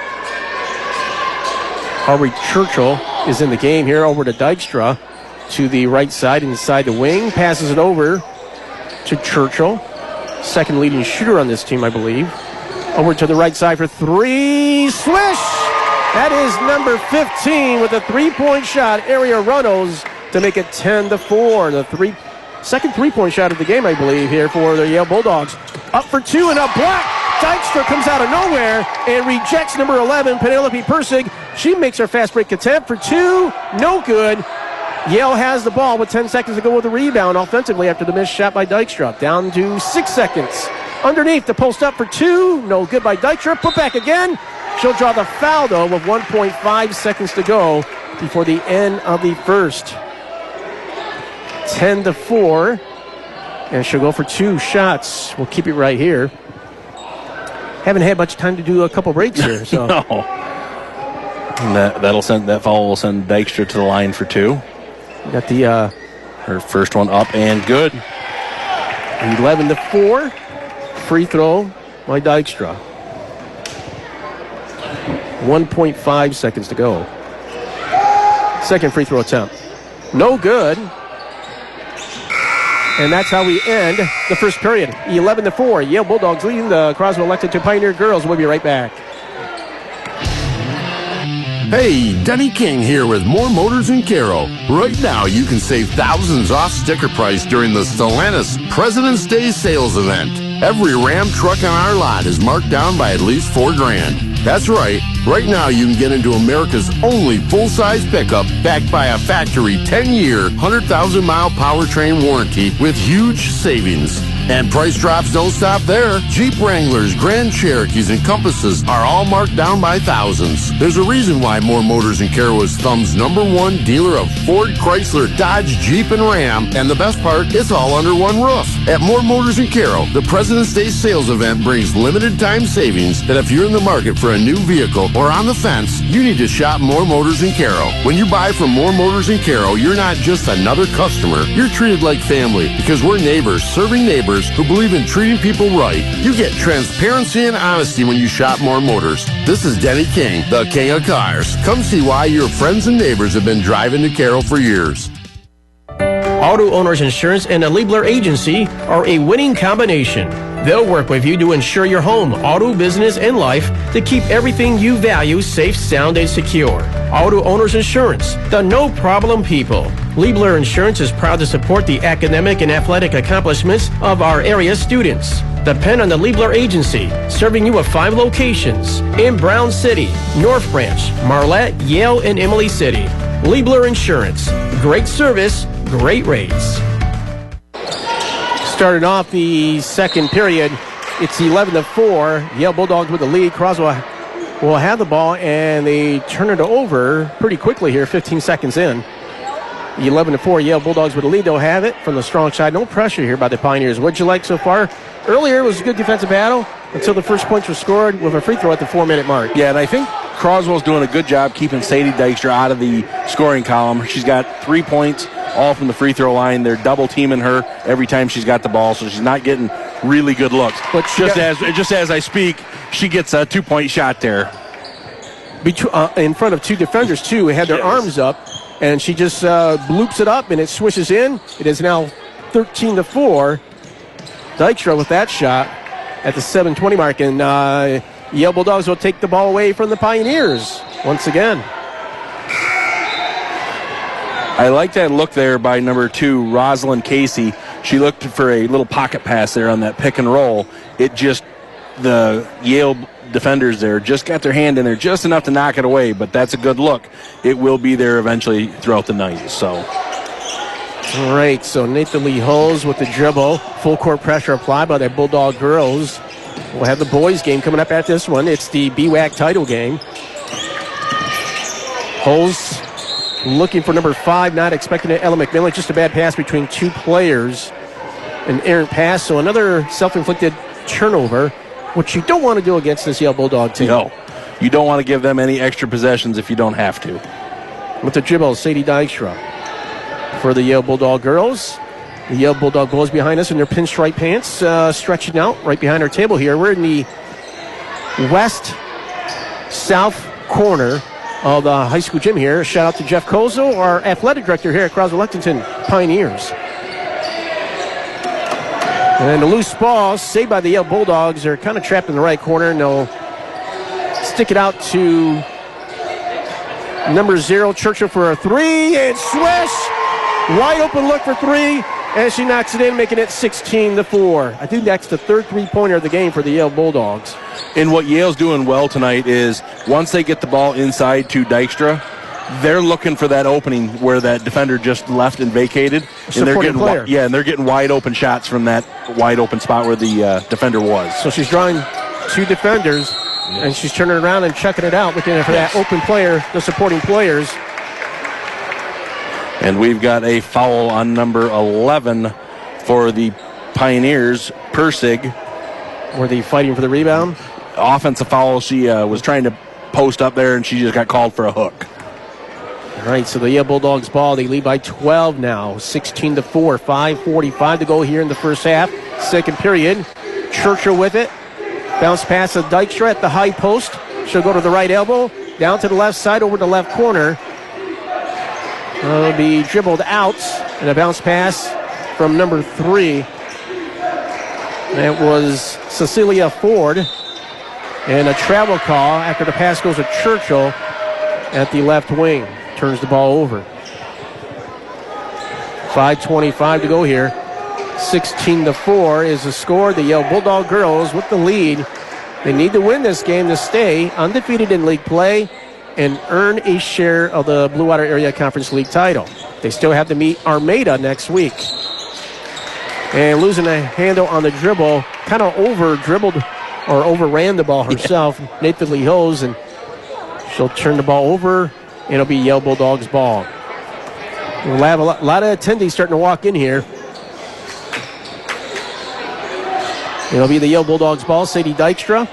Aubrey Churchill is in the game here. Over to Dykstra to the right side inside the wing. Passes it over to Churchill. Second leading shooter on this team, I believe. Over to the right side for 3. Swish! That is number 15 with a 3-point shot. Area Runnels to make it 10-4. The second 3-point shot of the game, I believe, here for the Yale Bulldogs. Up for 2 and a block. Dykstra comes out of nowhere and rejects number 11, Penelope Persig. She makes her fast break attempt for 2. No good. Yale has the ball with 10 seconds to go with the rebound offensively after the missed shot by Dykstra. Down to 6 seconds. Underneath the post up for 2. No good by Dykstra. Put back again. She'll draw the foul, though, with 1.5 seconds to go before the end of the first. 10-4. And she'll go for 2 shots. We'll keep it right here. Haven't had much time to do a couple breaks here. So. No. And that foul will send Dykstra to the line for 2. Got the her first one up and good. 11-4. Free throw by Dykstra. 1.5 seconds to go. Second free throw attempt. No good. And that's how we end the first period. 11-4. Yale Bulldogs leading the Croswell-Lexington Pioneer girls. We'll be right back. Hey, Denny King here with More Motors in Caro. Right now, you can save thousands off sticker price during the Stellantis President's Day sales event. Every Ram truck on our lot is marked down by at least $4,000. That's right. Right now, you can get into America's only full-size pickup backed by a factory 10-year, 100,000-mile powertrain warranty with huge savings. And price drops don't stop there. Jeep Wranglers, Grand Cherokees, and Compasses are all marked down by thousands. There's a reason why More Motors in Caro is Thumb's #1 dealer of Ford, Chrysler, Dodge, Jeep, and Ram. And the best part, it's all under one roof. At More Motors in Caro, the President's Day sales event brings limited time savings that if you're in the market for a new vehicle or on the fence, you need to shop More Motors in Caro. When you buy from More Motors in Caro, you're not just another customer. You're treated like family because we're neighbors serving neighbors who believe in treating people right. You get transparency and honesty when you shop More Motors. This is Denny King, the king of cars. Come see why your friends and neighbors have been driving to Caro for years. Auto Owners Insurance and a Liebler Agency are a winning combination. They'll work with you to insure your home, auto, business, and life to keep everything you value safe, sound, and secure. Auto Owners Insurance, the no-problem people. Liebler Insurance is proud to support the academic and athletic accomplishments of our area students. Depend on the Liebler Agency, serving you at 5 locations in Brown City, North Branch, Marlette, Yale, and Emily City. Liebler Insurance, great service, great rates. Started off the second period. It's 11-4. Yale Bulldogs with the lead. Croswell will have the ball, and they turn it over pretty quickly here, 15 seconds in. 11-4. Yale Bulldogs with the lead. They'll have it from the strong side. No pressure here by the Pioneers. What'd you like so far? Earlier, it was a good defensive battle until the first points were scored with a free throw at the 4-minute mark. Yeah, and I think Croswell's doing a good job keeping Sadie Dykstra out of the scoring column. She's got 3 points, all from the free throw line. They're double teaming her every time she's got the ball, so she's not getting really good looks. But just as I speak, she gets a 2-point shot there. In front of 2 defenders, too, who had their arms up, and she just bloops it up, and it swishes in. It is now 13-4. Dykstra with that shot at the 7:20 mark, and Yale Bulldogs will take the ball away from the Pioneers once again. I like that look there by number 2, Rosalind Casey. She looked for a little pocket pass there on that pick and roll. The Yale defenders there just got their hand in there just enough to knock it away, but that's a good look. It will be there eventually throughout the night. So. All right, so Nathan Lee Hulls with the dribble. Full court pressure applied by the Bulldog girls. We'll have the boys game coming up at this one. It's the BWAC title game. Hulls looking for number 5, not expecting it. Ella McMillan, just a bad pass between 2 players. An errant pass, so another self-inflicted turnover, which you don't want to do against this Yale Bulldog team. No, you don't want to give them any extra possessions if you don't have to. With the dribble, Sadie Dykstra for the Yale Bulldog girls. The Yale Bulldog boys behind us in their pinstripe pants, stretching out right behind our table here. We're in the west-south corner of the high school gym here. Shout out to Jeff Kozel, our athletic director here at Croswell-Lexington Pioneers. And the loose ball saved by the Yale Bulldogs. They're kind of trapped in the right corner, and they'll stick it out to number 0, Churchill, for a 3, and swish! Wide open look for 3, and she knocks it in, making it 16-4. I think that's the 3rd three-pointer of the game for the Yale Bulldogs. And what Yale's doing well tonight is once they get the ball inside to Dykstra, they're looking for that opening where that defender just left and vacated. And they're getting wide open shots from that wide open spot where the defender was. So she's drawing 2 defenders, and she's turning around and checking it out, looking for that open player, the supporting players. And we've got a foul on number 11 for the Pioneers, Persig. Were they fighting for the rebound? Offensive foul. She was trying to post up there, and she just got called for a hook. All right, so the Yale Bulldogs ball. They lead by 12 now, 16-4. 5:45 to go here in the first half. Second period. Churchill with it. Bounce pass to Dykstra at the high post. She'll go to the right elbow. Down to the left side over the left corner. It'll be dribbled out. And a bounce pass from number 3. That was Cecilia Ford. And a travel call after the pass goes to Churchill. at the left wing. Turns the ball over. 5:25 to go here. 16-4 is the score. The Yale Bulldog girls with the lead. They need to win this game to stay undefeated in league play and earn a share of the Blue Water Area Conference League title. They still have to meet Armada next week. And losing a handle on the dribble, kind of overran the ball herself, Nathan Lee Hose, and she'll turn the ball over, and it'll be Yale Bulldogs ball. We'll have a lot of attendees starting to walk in here. It'll be the Yale Bulldogs ball. Sadie Dykstra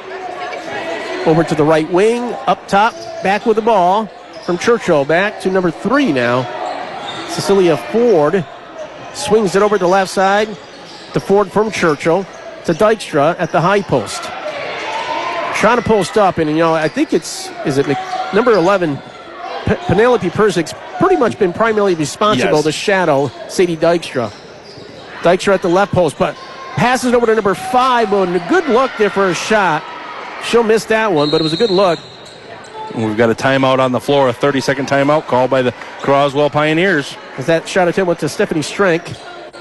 over to the right wing, up top, back with the ball from Churchill. Back to number 3 now. Cecilia Ford swings it over to the left side to Ford from Churchill to Dykstra at the high post. Trying to post up, and I think number 11, Penelope Perzik's pretty much been primarily responsible to shadow Sadie Dykstra. Dykstra at the left post, but passes over to number 5, but a good look there for a shot. She'll miss that one, but it was a good look. We've got a timeout on the floor, a 30-second timeout called by the Croswell Pioneers. As that shot attempt went to Stephanie Strank,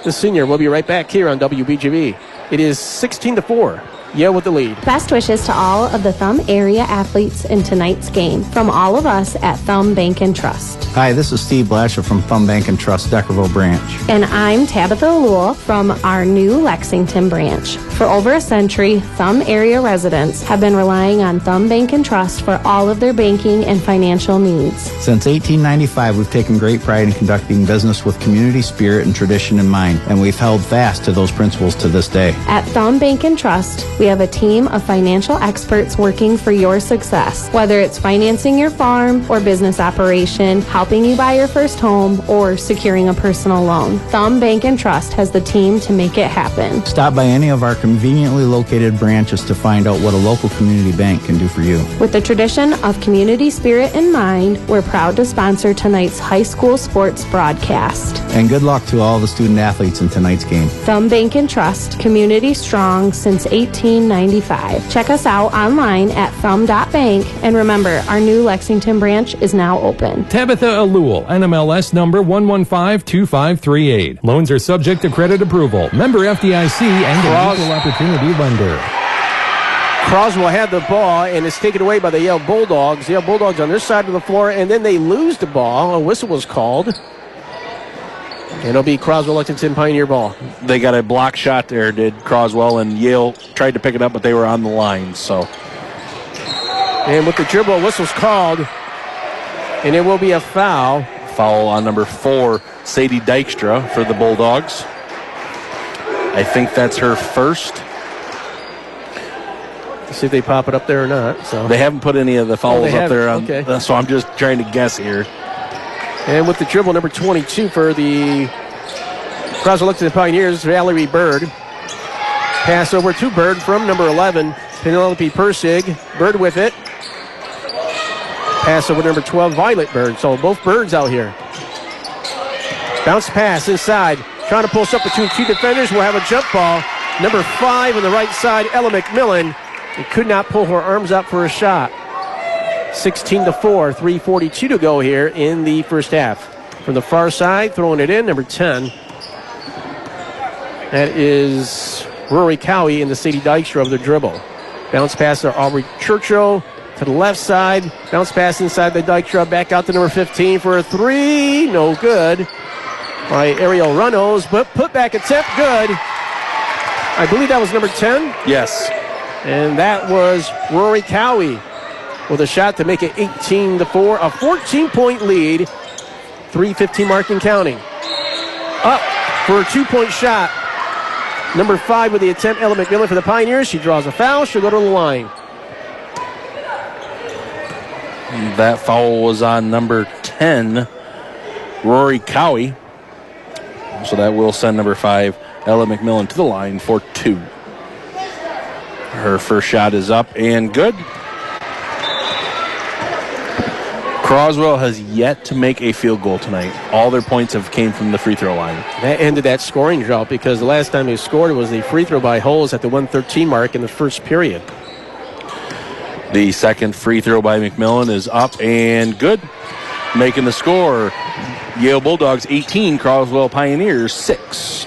the senior. We'll be right back here on WBGB. It is 16-4. Yale with the lead. Best wishes to all of the Thumb area athletes in tonight's game from all of us at Thumb Bank and Trust. Hi, this is Steve Blasher from Thumb Bank and Trust, Deckerville branch. And I'm Tabitha Lewell from our new Lexington branch. For over a century, Thumb area residents have been relying on Thumb Bank and Trust for all of their banking and financial needs. Since 1895, we've taken great pride in conducting business with community spirit and tradition in mind, and we've held fast to those principles to this day. At Thumb Bank and Trust, we have a team of financial experts working for your success. Whether it's financing your farm or business operation, helping you buy your first home, or securing a personal loan, Thumb Bank and Trust has the team to make it happen. Stop by any of our conveniently located branches to find out what a local community bank can do for you. With the tradition of community spirit in mind, we're proud to sponsor tonight's high school sports broadcast. And good luck to all the student athletes in tonight's game. Thumb Bank and Trust, community strong since 1895. Check us out online at thumb.bank, and remember, our new Lexington branch is now open. Tabitha Alewal, NMLS number 1152538. Loans are subject to credit approval. Member FDIC and an equal opportunity lender. Croswell had the ball, and it's taken away by the Yale Bulldogs. The Yale Bulldogs on their side of the floor, and then they lose the ball. A whistle was called. And it'll be Croswell-Lexington Pioneer ball. They got a block shot there, did Croswell, and Yale tried to pick it up, but they were on the line. So, and with the dribble, whistle's called, and it will be a foul. Foul on number 4, Sadie Dykstra for the Bulldogs. I think that's her first. Let's see if they pop it up there or not. So they haven't put any of the fouls up there, okay. So I'm just trying to guess here. And with the dribble, number 22 for the Croswell-Lexington Pioneers, Valerie Bird. Pass over to Bird from number 11, Penelope Persig. Bird with it. Pass over number 12, Violet Bird. So both Birds out here. Bounce pass inside. Trying to pull us up between 2 defenders. We'll have a jump ball. Number 5 on the right side, Ella McMillan. And could not pull her arms up for a shot. 16-4, 3:42 to go here in the first half. From the far side, throwing it in, number 10. That is Rory Cowie in the Sadie Dykstra of the dribble. Bounce pass to Aubrey Churchill to the left side. Bounce pass inside the Dykstra, back out to number 15 for a 3. No good by Ariel Runnels, but put back attempt, good. I believe that was number 10. Yes. And that was Rory Cowie with a shot to make it 18-4, a 14-point lead. 3:15 mark and counting. Up for a 2-point shot. Number 5 with the attempt, Ella McMillan for the Pioneers. She draws a foul. She'll go to the line. That foul was on number 10, Rory Cowie. So that will send number 5, Ella McMillan, to the line for 2. Her first shot is up and good. Croswell has yet to make a field goal tonight. All their points have came from the free throw line. That ended that scoring drought because the last time they scored was the free throw by Holes at the 1:13 mark in the first period. The second free throw by McMillan is up and good. Making the score, Yale Bulldogs 18, Croswell Pioneers 6.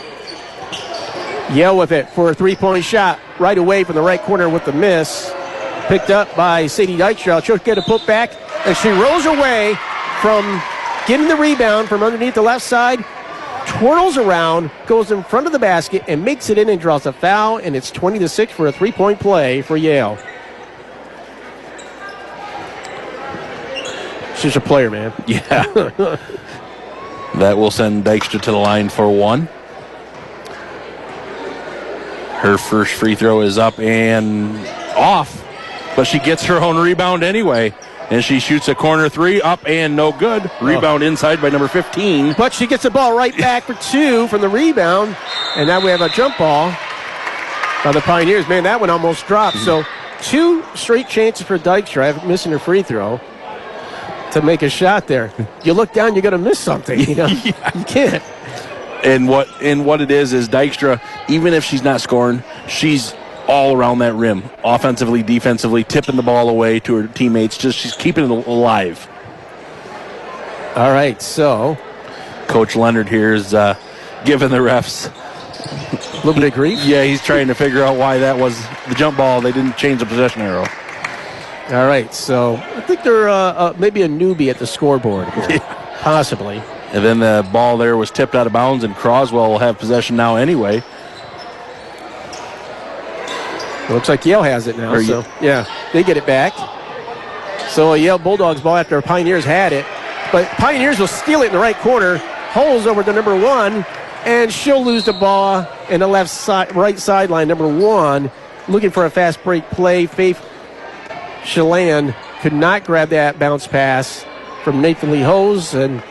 Yale with it for a three-point shot right away from the right corner with the miss. Picked up by Sadie Dykstra. She'll get a put back, and she rolls away from getting the rebound from underneath the left side, twirls around, goes in front of the basket, and makes it in and draws a foul, and it's 20-6 for a three-point play for Yale. She's a player, man. Yeah. That will send Dykstra to the line for one. Her first free throw is up and off, but she gets her own rebound anyway. And she shoots a corner three, up and no good. Rebound inside by number 15. But she gets the ball right back for two from the rebound. And now we have a jump ball by the Pioneers. Man, that one almost dropped. So 2 straight chances for Dykstra, missing her free throw, to make a shot there. You look down, you're going to miss something. You know? Yeah. You can't. And what it is Dykstra, even if she's not scoring, she's all around that rim, offensively, defensively, tipping the ball away to her teammates. Just she's keeping it alive. All right, so Coach Leonard here is giving the refs a little bit of grief. Yeah, he's trying to figure out why that was the jump ball. They didn't change the possession arrow. All right, so I think they're maybe a newbie at the scoreboard here. Possibly. And then the ball there was tipped out of bounds, and Croswell will have possession now anyway. It looks like Yale has it now, so yeah, they get it back. So a Yale Bulldogs ball after Pioneers had it, but Pioneers will steal it in the right corner. Holes over to number 1, and she'll lose the ball in the right sideline. Number 1 looking for a fast break play. Faith Chelan could not grab that bounce pass from Nathan Lee Hose, and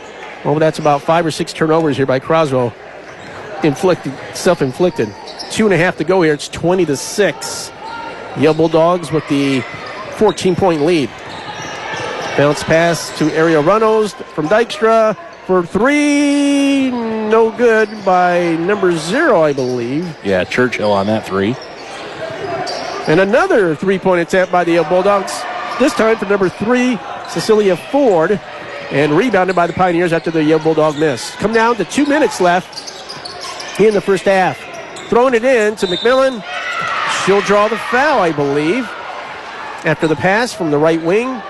that's about 5 or 6 turnovers here by Croswell. Self-inflicted. 2.5 to go here. It's 20-6. Yale Bulldogs with the 14-point lead. Bounce pass to Ariel Runnels from Dykstra for 3. No good by number 0, I believe. Yeah, Churchill on that 3. And another 3-point attempt by the Yale Bulldogs. This time for number 3, Cecilia Ford. And rebounded by the Pioneers after the Yale Bulldog miss. Come down to 2 minutes left in the first half. Throwing it in to McMillan. She'll draw the foul, I believe, after the pass from the right wing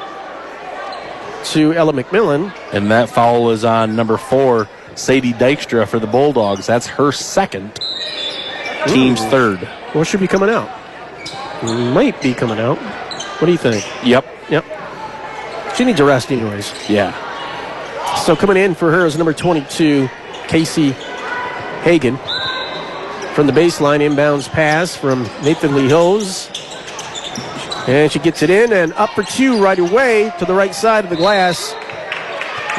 to Ella McMillan. And that foul is on number 4, Sadie Dykstra for the Bulldogs. That's her second. Team's third. What should be coming out? Might be coming out. What do you think? Yep. She needs a rest anyways. Yeah. So coming in for her is number 22, Casey Hagan. From the baseline, inbounds pass from Nathan Lee Hose. And she gets it in and up for 2 right away to the right side of the glass.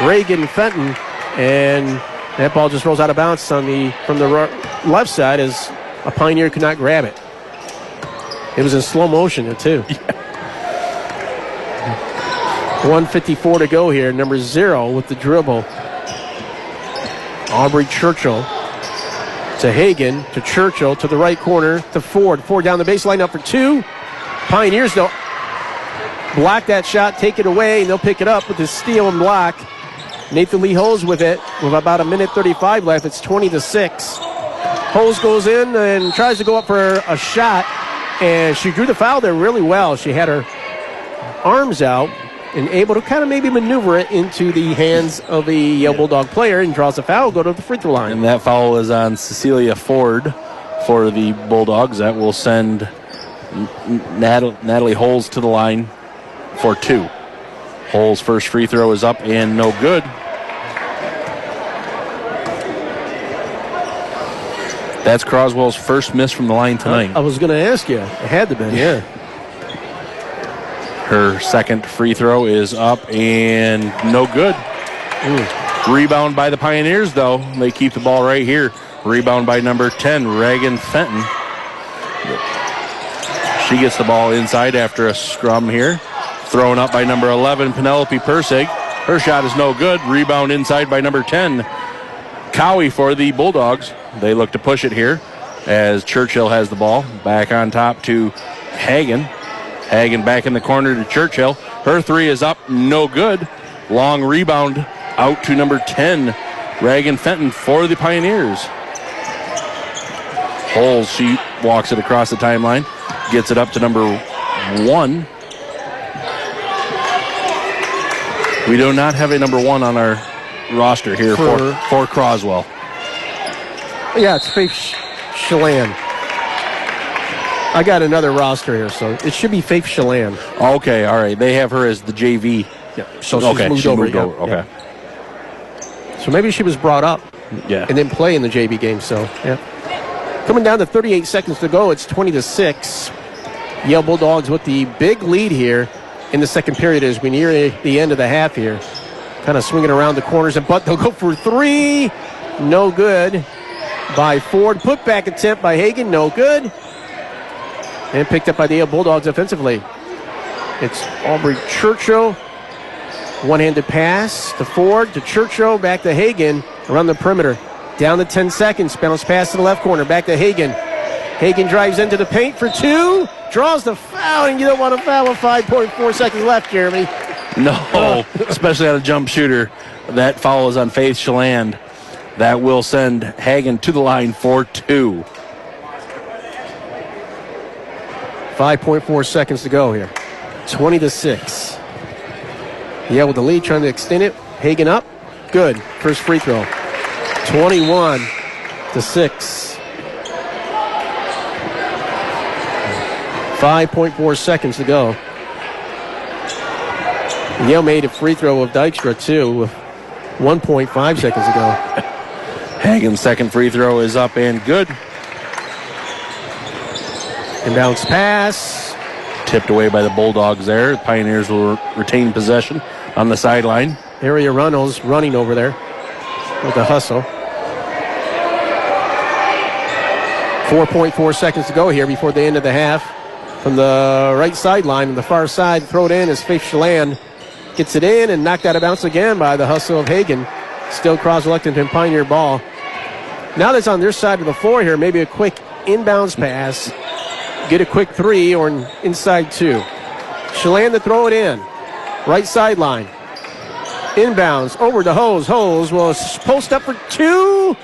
Reagan Fenton. And that ball just rolls out of bounds from the left side as a Pioneer could not grab it. It was in slow motion, too. 1:54 to go here. Number 0 with the dribble. Aubrey Churchill to Hagan, to Churchill, to the right corner, to Ford. Ford down the baseline, up for 2. Pioneers, though, block that shot, take it away, and they'll pick it up with the steal and block. Nathan Lee Hose with it, with about 1:35 left. It's 20-6. Hose goes in and tries to go up for a shot, and she drew the foul there really well. She had her arms out and able to kind of maybe maneuver it into the hands of the Yale Bulldog player and draws a foul, go to the free throw line. And that foul is on Cecilia Ford for the Bulldogs. That will send Natalie Holes to the line for 2. Holes' first free throw is up and no good. That's Croswell's first miss from the line tonight. I was going to ask you. It had to be, yeah. Her second free throw is up and no good. Rebound by the Pioneers, though. They keep the ball right here. Rebound by number 10, Reagan Fenton. She gets the ball inside after a scrum here. Thrown up by number 11, Penelope Persig. Her shot is no good. Rebound inside by number 10, Cowie for the Bulldogs. They look to push it here as Churchill has the ball. Back on top to Hagan. Hagen back in the corner to Churchill. Her three is up, no good. Long rebound out to number 10, Reagan Fenton for the Pioneers. Holes, she walks it across the timeline, gets it up to number 1. We do not have a number 1 on our roster here for Croswell. Yeah, it's Faith Chelan. I got another roster here, so it should be Faith Chelan. Okay, all right. They have her as the JV. Yeah, so she's moved over. Okay. Yeah. So maybe she was brought up and didn't play in the JV game, so, yeah. Coming down to 38 seconds to go, it's 20-6. Yale Bulldogs with the big lead here in the second period as we near the end of the half here. Kind of swinging around the corners, but they'll go for 3. No good by Ford. Putback attempt by Hagen, no good. And picked up by the Yale Bulldogs offensively. It's Aubrey Churchill. One-handed pass to Ford, to Churchill, back to Hagen around the perimeter. Down to 10 seconds. Bounce pass to the left corner. Back to Hagen. Hagen drives into the paint for 2. Draws the foul, and you don't want to foul with 5.4 seconds left, Jeremy. No, especially on a jump shooter. That foul is on Faith Chelan. That will send Hagen to the line for 2. 5.4 seconds to go here. 20-6. Yeah, with the lead, trying to extend it. Hagen up. Good. First free throw. 21-6. 5.4 seconds to go. Yale made a free throw of Dykstra, too, with 1.5 seconds to go. Hagen's second free throw is up and good. Inbounds pass. Tipped away by the Bulldogs there. The Pioneers will retain possession on the sideline. Area Runnels running over there with a hustle. 4.4 seconds to go here before the end of the half. From the right sideline, on the far side, throw it in as Faith Chelan gets it in and knocked out of bounds again by the hustle of Hagen. Still Croswell-Lexington Pioneer ball. Now that's on their side of the floor here, maybe a quick inbounds pass. Get a quick 3 or an inside 2. Chelan to throw it in. Right sideline. Inbounds over to Hose. Hose will post up for 2.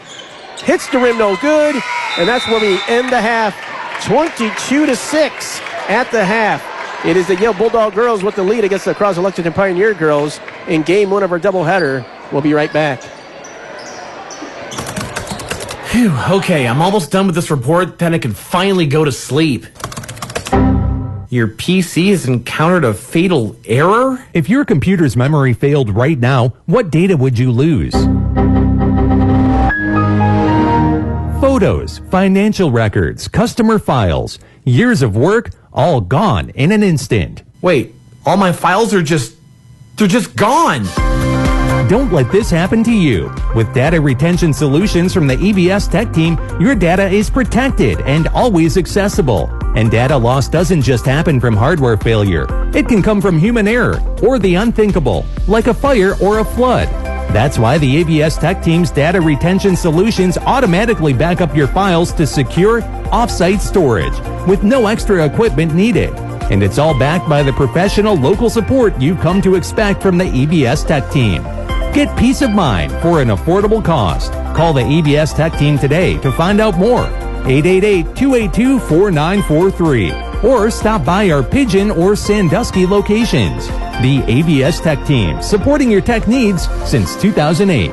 Hits the rim, no good. And that's where we end the half. 22-6 at the half. It is the Yale Bulldog girls with the lead against the Croswell-Lexington Pioneer girls in game 1 of our doubleheader. We'll be right back. Phew, okay, I'm almost done with this report, then I can finally go to sleep. Your PC has encountered a fatal error? If your computer's memory failed right now, what data would you lose? Photos, financial records, customer files, years of work, all gone in an instant. Wait, all my files are just gone. Don't let this happen to you. With data retention solutions from the EBS Tech team, your data is protected and always accessible. And data loss doesn't just happen from hardware failure. It can come from human error or the unthinkable, like a fire or a flood. That's why the ABS Tech team's data retention solutions automatically back up your files to secure, off-site storage with no extra equipment needed. And it's all backed by the professional local support you've come to expect from the EBS Tech team. Get peace of mind for an affordable cost. Call the EBS Tech team today to find out more. 888-282-4943. Or stop by our Pigeon or Sandusky locations. The ABS Tech team, supporting your tech needs since 2008.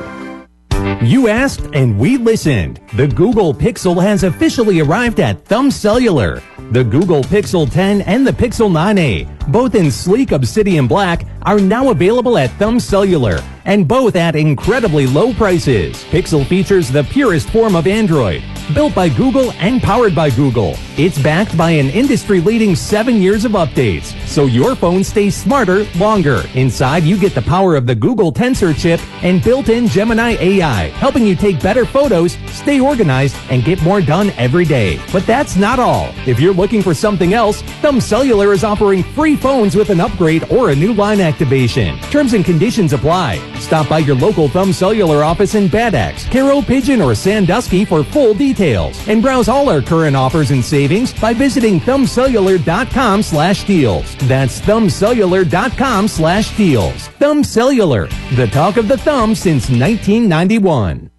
You asked and we listened. The Google Pixel has officially arrived at Thumb Cellular. The Google Pixel 10 and the Pixel 9a, both in sleek obsidian black, are now available at Thumb Cellular, and both at incredibly low prices. Pixel features the purest form of Android, built by Google and powered by Google. It's backed by an industry-leading 7 years of updates, so your phone stays smarter longer. Inside, you get the power of the Google Tensor chip and built-in Gemini AI, helping you take better photos, stay organized, and get more done every day. But that's not all. If you're looking for something else, Thumb Cellular is offering free phones with an upgrade or a new line activation. Terms and conditions apply. Stop by your local Thumb Cellular office in Bad Axe, Carroll, Pigeon, or Sandusky for full details. And browse all our current offers and savings by visiting thumbcellular.com/deals. That's thumbcellular.com/deals. Thumb Cellular, the talk of the thumb since 1991.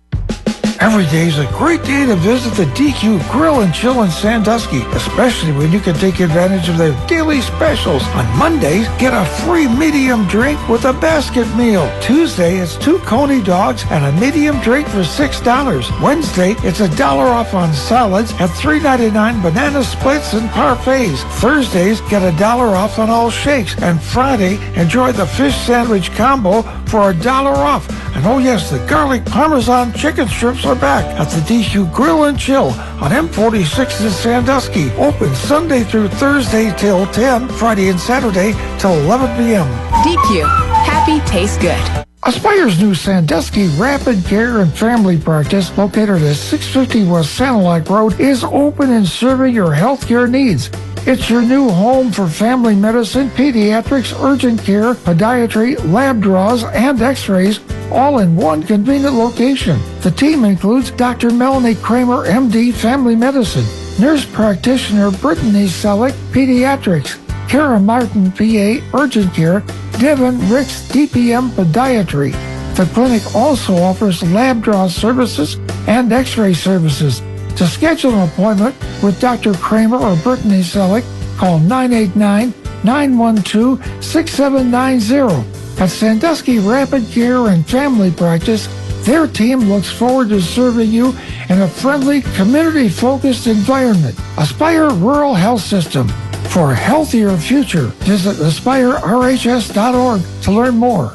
Every day is a great day to visit the DQ Grill and Chill in Sandusky, especially when you can take advantage of their daily specials. On Mondays, get a free medium drink with a basket meal. Tuesday, it's 2 Coney dogs and a medium drink for $6. Wednesday, it's $1 off on salads and $3.99 banana splits and parfaits. Thursdays, get $1 off on all shakes. And Friday, enjoy the fish sandwich combo for $1 off. And oh yes, the garlic parmesan chicken strips are back at the DQ Grill and Chill on M46 in Sandusky. Open Sunday through Thursday till 10, Friday and Saturday till 11 p.m. DQ. Happy tastes good. Aspire's new Sandusky Rapid Care and Family Practice, located at 650 West Sanilac Road, is open and serving your healthcare needs. It's your new home for family medicine, pediatrics, urgent care, podiatry, lab draws, and x-rays, all in one convenient location. The team includes Dr. Melanie Kramer, MD, Family Medicine, Nurse Practitioner Brittany Selleck, Pediatrics, Kara Martin, PA, Urgent Care, Devin Ricks, DPM, Podiatry. The clinic also offers lab draw services and x-ray services. To schedule an appointment with Dr. Kramer or Brittany Selleck, call 989-912-6790. At Sandusky Rapid Care and Family Practice, their team looks forward to serving you in a friendly, community-focused environment. Aspire Rural Health System. For a healthier future, visit aspirerhs.org to learn more.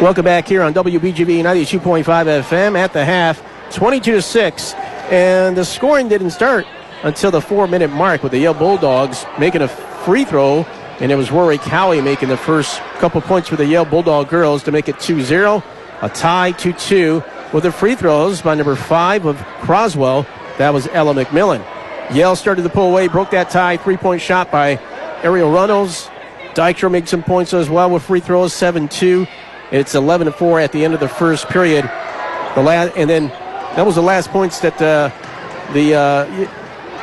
Welcome back here on WBGV 92.5 FM at the half. 22-6, and the scoring didn't start until the 4-minute mark with the Yale Bulldogs making a free throw, and it was Rory Cowie making the first couple points for the Yale Bulldog girls to make it 2-0. A tie 2-2 with the free throws by number 5 of Croswell. That was Ella McMillan. Yale started to pull away, broke that tie. 3-point shot by Ariel Runnels. Dykstra made some points as well with free throws, 7-2. It's 11-4 at the end of the first period. And then that was the last points that the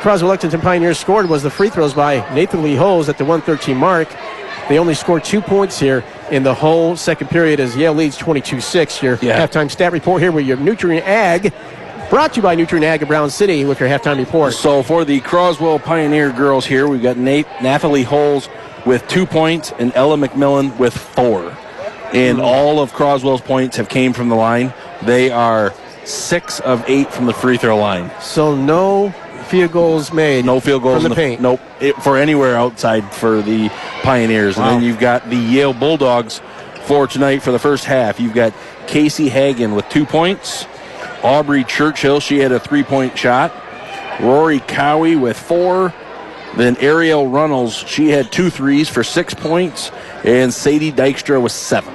Croswell-Lexington Pioneers scored, was the free throws by Nathan Lee Holes at the 1:13 mark. They only scored 2 points here in the whole second period as Yale leads 22-6. Your halftime stat report here with your Nutrient Ag, brought to you by Nutrient Ag of Brown City with your halftime report. So for the Croswell Pioneer girls here, we've got Nathalie Holes with 2 points and Ella McMillan with 4. And all of Croswell's points have came from the line. They are 6 of 8 from the free throw line. So no field goals made. No field goals from the paint. Nope. For anywhere outside for the Pioneers. Wow. And then you've got the Yale Bulldogs for tonight for the first half. You've got Casey Hagan with 2 points. Aubrey Churchill, she had a 3-point shot. Rory Cowie with 4. Then Ariel Runnels, she had 2 threes for 6 points. And Sadie Dykstra with 7.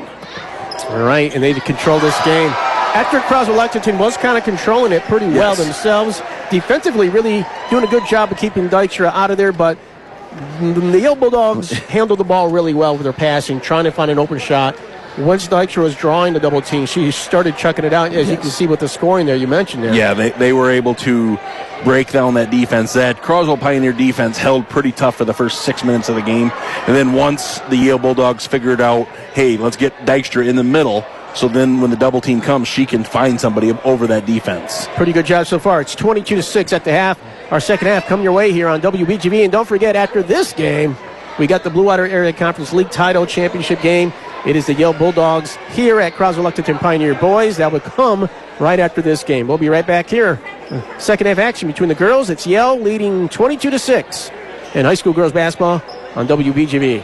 All right, and they control this game. After Croswell-Lexington was kind of controlling it pretty well themselves, defensively really doing a good job of keeping Dykstra out of there, but the Yale Bulldogs handled the ball really well with their passing, trying to find an open shot. Once Dykstra was drawing the double team, she started chucking it out, as you can see with the scoring there you mentioned there. Yeah, they were able to break down that defense. That Croswell Pioneer defense held pretty tough for the first 6 minutes of the game. And then once the Yale Bulldogs figured out, hey, let's get Dykstra in the middle, so then when the double team comes, she can find somebody over that defense. Pretty good job so far. It's 22-6 at the half. Our second half coming your way here on WBGV. And don't forget, after this game, we got the Blue Water Area Conference League Title Championship game. It is the Yale Bulldogs here at Croswell-Lexington Pioneer Boys. That will come right after this game. We'll be right back here. Second half action between the girls. It's Yale leading 22-6 in high school girls basketball on WBGV.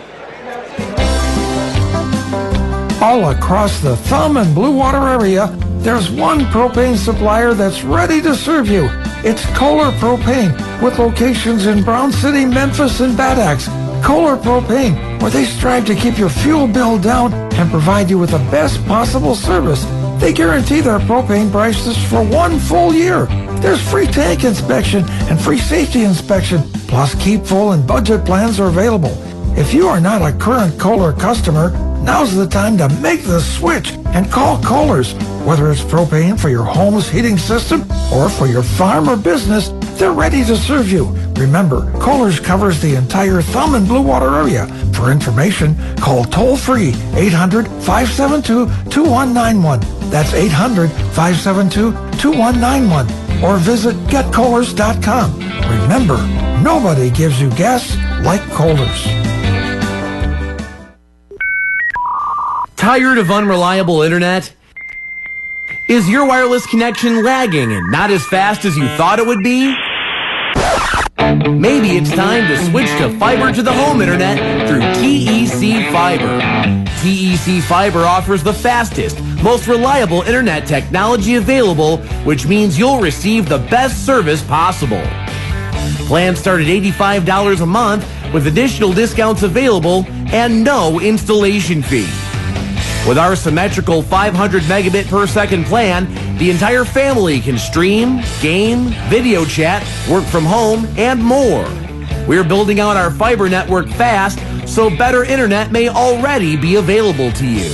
All across the Thumb and Blue Water area, there's one propane supplier that's ready to serve you. It's Kohler Propane, with locations in Brown City, Memphis, and Bad Axe. Kohler Propane, where they strive to keep your fuel bill down and provide you with the best possible service. They guarantee their propane prices for 1 full year. There's free tank inspection and free safety inspection, plus keep full and budget plans are available. If you are not a current Kohler customer, Now's the time to make the switch and call Kohler's. Whether it's propane for your home's heating system or for your farm or business, they're ready to serve you. Remember, Kohler's covers the entire Thumb and Blue Water area. For information, call toll-free 800-572-2191. That's 800-572-2191. Or visit getkohlers.com. Remember, nobody gives you gas like Kohler's. Tired of unreliable internet? Is your wireless connection lagging and not as fast as you thought it would be? Maybe it's time to switch to fiber to the home internet through TEC Fiber. TEC Fiber offers the fastest, most reliable internet technology available, which means you'll receive the best service possible. Plans start at $85 a month with additional discounts available and no installation fee. With our symmetrical 500 megabit per second plan, the entire family can stream, game, video chat, work from home, and more. We're building out our fiber network fast, so better internet may already be available to you.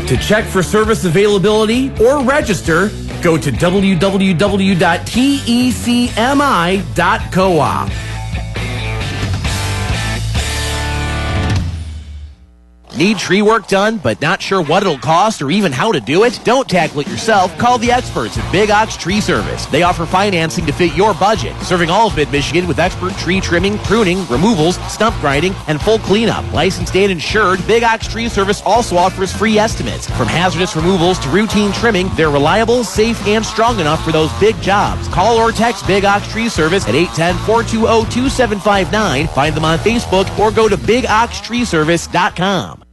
To check for service availability or register, go to www.tecmi.coop. Need tree work done, but not sure what it'll cost or even how to do it? Don't tackle it yourself. Call the experts at Big Ox Tree Service. They offer financing to fit your budget, serving all of Mid-Michigan with expert tree trimming, pruning, removals, stump grinding, and full cleanup. Licensed and insured, Big Ox Tree Service also offers free estimates. From hazardous removals to routine trimming, they're reliable, safe, and strong enough for those big jobs. Call or text Big Ox Tree Service at 810-420-2759. Find them on Facebook or go to bigoxtreeservice.com.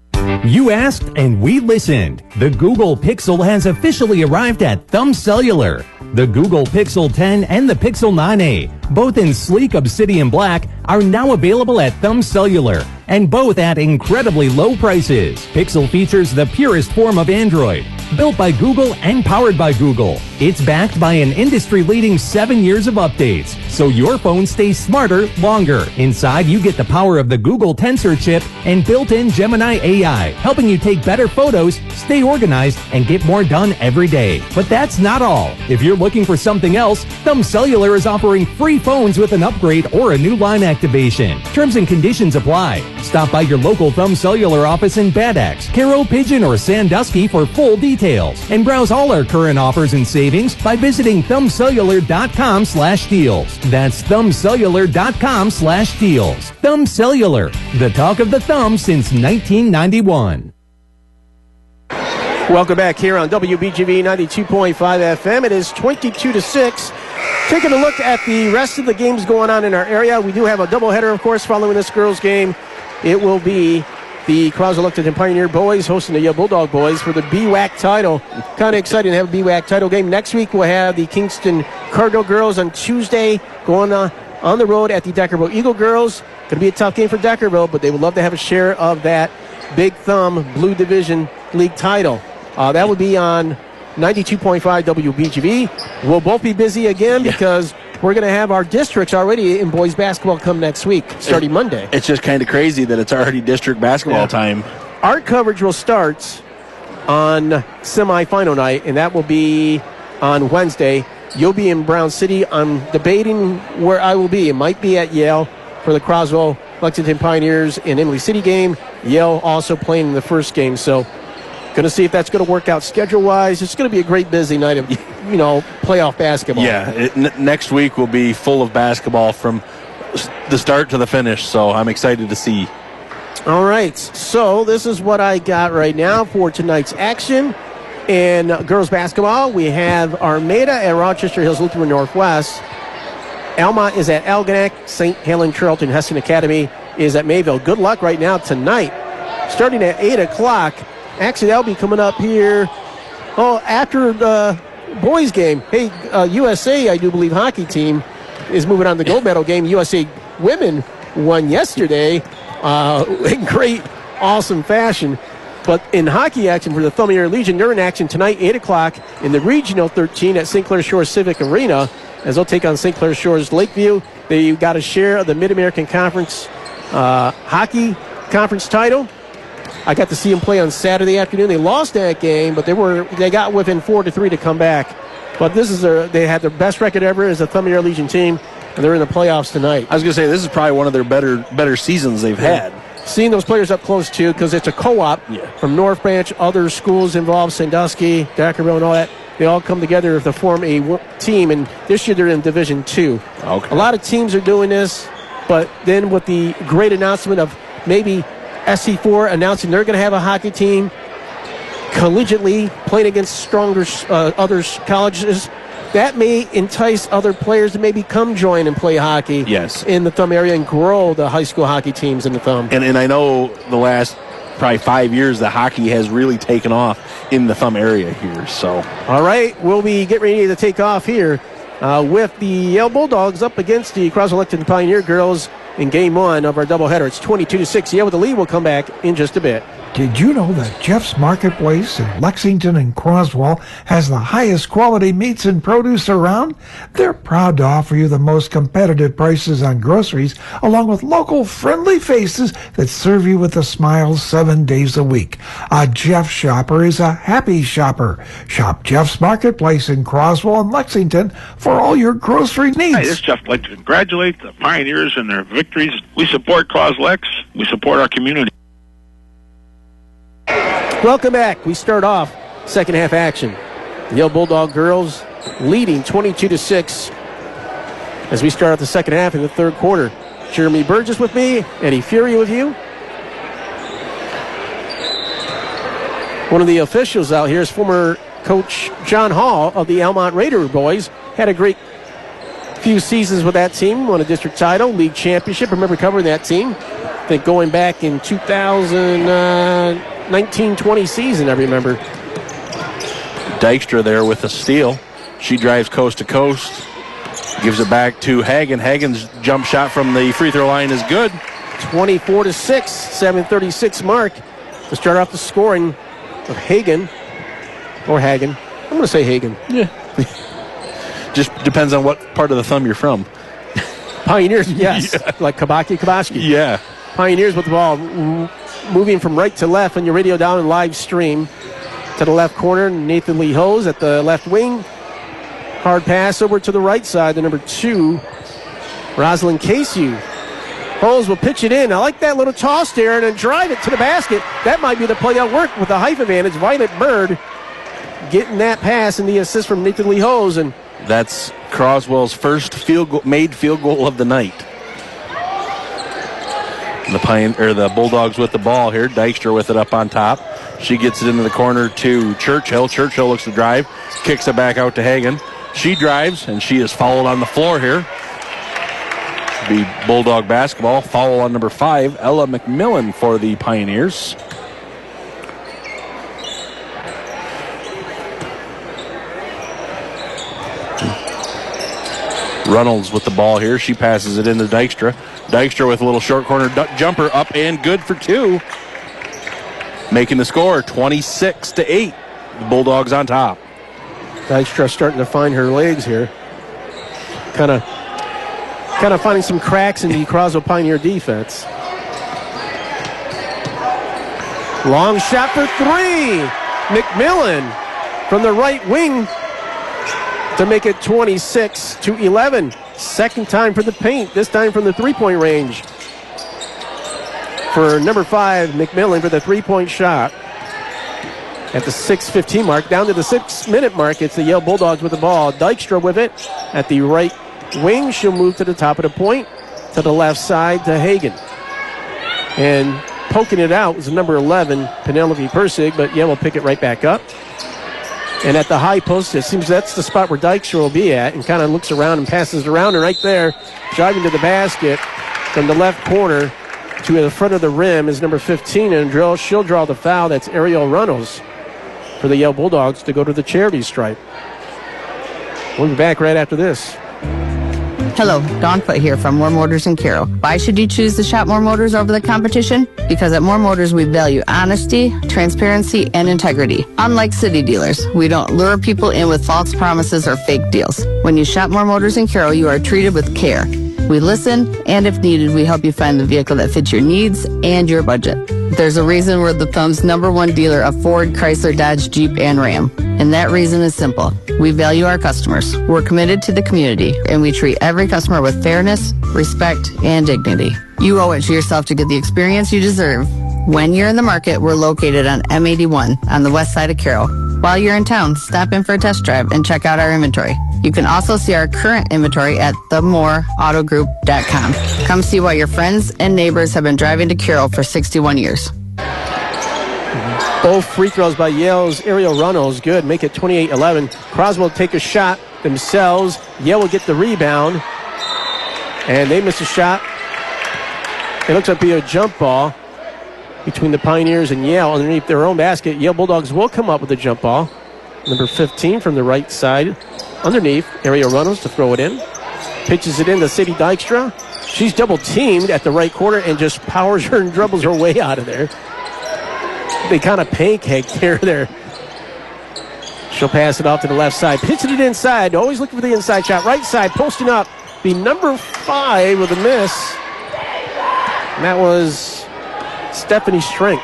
You asked and we listened. The Google Pixel has officially arrived at Thumb Cellular. The Google Pixel 10 and the Pixel 9a, both in sleek obsidian black, are now available at Thumb Cellular, and both at incredibly low prices. Pixel features the purest form of Android, built by Google and powered by Google. It's backed by an industry-leading 7 years of updates, so your phone stays smarter longer. Inside, you get the power of the Google Tensor chip and built-in Gemini AI, helping you take better photos, stay organized, and get more done every day. But that's not all. If you're looking for something else, Thumb Cellular is offering free phones with an upgrade or a new line activation. Terms and conditions apply. Stop by your local Thumb Cellular office in Bad Axe, Carroll, Pigeon, or Sandusky for full details. And browse all our current offers and savings by visiting thumbcellular.com/deals. That's thumbcellular.com/deals. Thumb Cellular, the talk of the thumb since 1991. Welcome back here on WBGV 92.5 FM. It is 22-6. Taking a look at the rest of the games going on in our area. We do have a doubleheader, of course, following this girls' game. It will be the Croswell-Lexington Pioneer boys hosting the Yale Bulldog boys for the BWAC title. Kind of exciting to have a BWAC title game. Next week, we'll have the Kingston Cardinal girls on Tuesday going on the road at the Deckerville Eagle girls. Going to be a tough game for Deckerville, but they would love to have a share of that Big Thumb Blue Division League title. That would be on 92.5 WBGV. We'll both be busy again because we're going to have our districts already in boys basketball come next week, starting Monday. It's just kind of crazy that it's already district basketball time. Our coverage will start on semifinal night, and that will be on Wednesday. You'll be in Brown City. I'm debating where I will be. It might be at Yale for the Croswell-Lexington Pioneers in Emily City game. Yale also playing in the first game, so going to see if that's going to work out schedule-wise. It's going to be a great busy night of, playoff basketball. Yeah, next week will be full of basketball from the start to the finish, so I'm excited to see. All right, so this is what I got right now for tonight's action. In girls basketball, we have Armada at Rochester Hills Lutheran Northwest. Almont is at Algonac. St. Helen Charlton Heston Academy is at Mayville. Good luck right now tonight. Starting at 8 o'clock. Actually, that'll be coming up here after the boys' game. Hey, USA, I do believe, hockey team is moving on to the gold medal game. USA women won yesterday in great, awesome fashion. But in hockey action for the Thumb Legion, they're in action tonight, 8 o'clock, in the Regional 13 at St. Clair Shores Civic Arena as they'll take on St. Clair Shores Lakeview. They got a share of the Mid-American Conference hockey conference title. I got to see them play on Saturday afternoon. They lost that game, but they got within 4-3 to come back. But they had their best record ever as a Thumb Air Legion team, and they're in the playoffs tonight. I was going to say, this is probably one of their better seasons they've had. Seeing those players up close, too, because it's a co-op from North Branch, other schools involved, Sandusky, Dackerville, and all that. They all come together to form a team, and this year they're in Division II. Okay. A lot of teams are doing this, but then with the great announcement of maybe SC4 announcing they're going to have a hockey team collegiately playing against stronger other colleges, that may entice other players to maybe come join and play hockey in the Thumb area and grow the high school hockey teams in the Thumb. And I know the last probably 5 years the hockey has really taken off in the Thumb area here. So, all right, we'll be getting ready to take off here with the Yale Bulldogs up against the Croswell-Lexington Pioneer girls in Game 1 of our doubleheader. It's 22-6. Yale with the lead. We'll come back in just a bit. Did you know that Jeff's Marketplace in Lexington and Croswell has the highest quality meats and produce around? They're proud to offer you the most competitive prices on groceries, along with local friendly faces that serve you with a smile 7 days a week. A Jeff shopper is a happy shopper. Shop Jeff's Marketplace in Croswell and Lexington for all your grocery needs. Hi, this is Jeff. I'd like to congratulate the Pioneers and their victories. We support Croslex. We support our community. Welcome back. We start off second half action. The Yale Bulldog girls leading 22-6 as we start out the second half in the third quarter. Jeremy Burgess with me, Eddie Fury with you. One of the officials out here is former coach John Hall of the Almont Raider boys. Had a great few seasons with that team, won a district title, league championship. I remember covering that team. I think going back in 1920 season, I remember. Dykstra there with a steal. She drives coast to coast, gives it back to Hagen. Hagen's jump shot from the free throw line is good. 24-6, 7:36 mark to start off the scoring of Hagen. Or Hagen. I'm going to say Hagen. Yeah. Just depends on what part of the Thumb you're from. Pioneers, yes. Yeah. Like Kabaki. Yeah. Pioneers with the ball moving from right to left on your radio down and live stream. To the left corner, Nathan Lee Hose at the left wing. Hard pass over to the right side, the number 2, Rosalind Casey. Hose will pitch it in. I like that little toss there and then drive it to the basket. That might be the play that worked with the height advantage. Violet Bird getting that pass and the assist from Nathan Lee Hose. And that's Croswell's first made field goal of the night. The Bulldogs with the ball here. Dykstra with it up on top. She gets it into the corner to Churchill. Churchill looks to drive, kicks it back out to Hagen. She drives, and she is fouled on the floor here. Be Bulldog basketball. Foul on number 5, Ella McMillan for the Pioneers. Reynolds with the ball here. She passes it into Dykstra. Dykstra with a little short corner jumper up and good for 2. Making the score 26-8. The Bulldogs on top. Dykstra starting to find her legs here. Kind of finding some cracks in the Croswell Pioneer defense. Long shot for 3. McMillan from the right wing to make it 26-11. Second time for the paint, this time from the three-point range. For number 5, McMillan for the three-point shot. At the 6:15 mark, down to the 6-minute mark, it's the Yale Bulldogs with the ball. Dykstra with it at the right wing. She'll move to the top of the point, to the left side to Hagen. And poking it out was number 11, Penelope Persig, but Yale will pick it right back up. And at the high post, it seems that's the spot where Dykstra will be at, and kind of looks around and passes around, and right there, driving to the basket from the left corner to the front of the rim is number 15, and she'll draw the foul. That's Ariel Reynolds for the Yale Bulldogs to go to the charity stripe. We'll be back right after this. Hello, Dawn Foot here from Moore Motors in Carroll. Why should you choose to shop Moore Motors over the competition? Because at Moore Motors, we value honesty, transparency, and integrity. Unlike city dealers, we don't lure people in with false promises or fake deals. When you shop Moore Motors in Carroll, you are treated with care. We listen, and if needed, we help you find the vehicle that fits your needs and your budget. There's a reason we're the Thumb's #1 dealer of Ford, Chrysler, Dodge, Jeep, and Ram. And that reason is simple. We value our customers. We're committed to the community, and we treat every customer with fairness, respect, and dignity. You owe it to yourself to get the experience you deserve. When you're in the market, we're located on M81 on the west side of Carroll. While you're in town, stop in for a test drive and check out our inventory. You can also see our current inventory at themooreautogroup.com. Come see why your friends and neighbors have been driving to Carroll for 61 years. Both free throws by Yale's Ariel Runnels. Good. Make it 28-11. Croswell take a shot themselves. Yale will get the rebound. And they miss a shot. It looks like it'll be a jump ball between the Pioneers and Yale underneath their own basket. Yale Bulldogs will come up with a jump ball. Number 15 from the right side. Underneath, Ariel Runnels to throw it in. Pitches it in to Sadie Dykstra. She's double-teamed at the right corner and just powers her and dribbles her way out of there. They kind of pancaked her there. She'll pass it off to the left side. Pitching it inside. Always looking for the inside shot. Right side, posting up. The number 5 with a miss. And that was Stephanie Strink.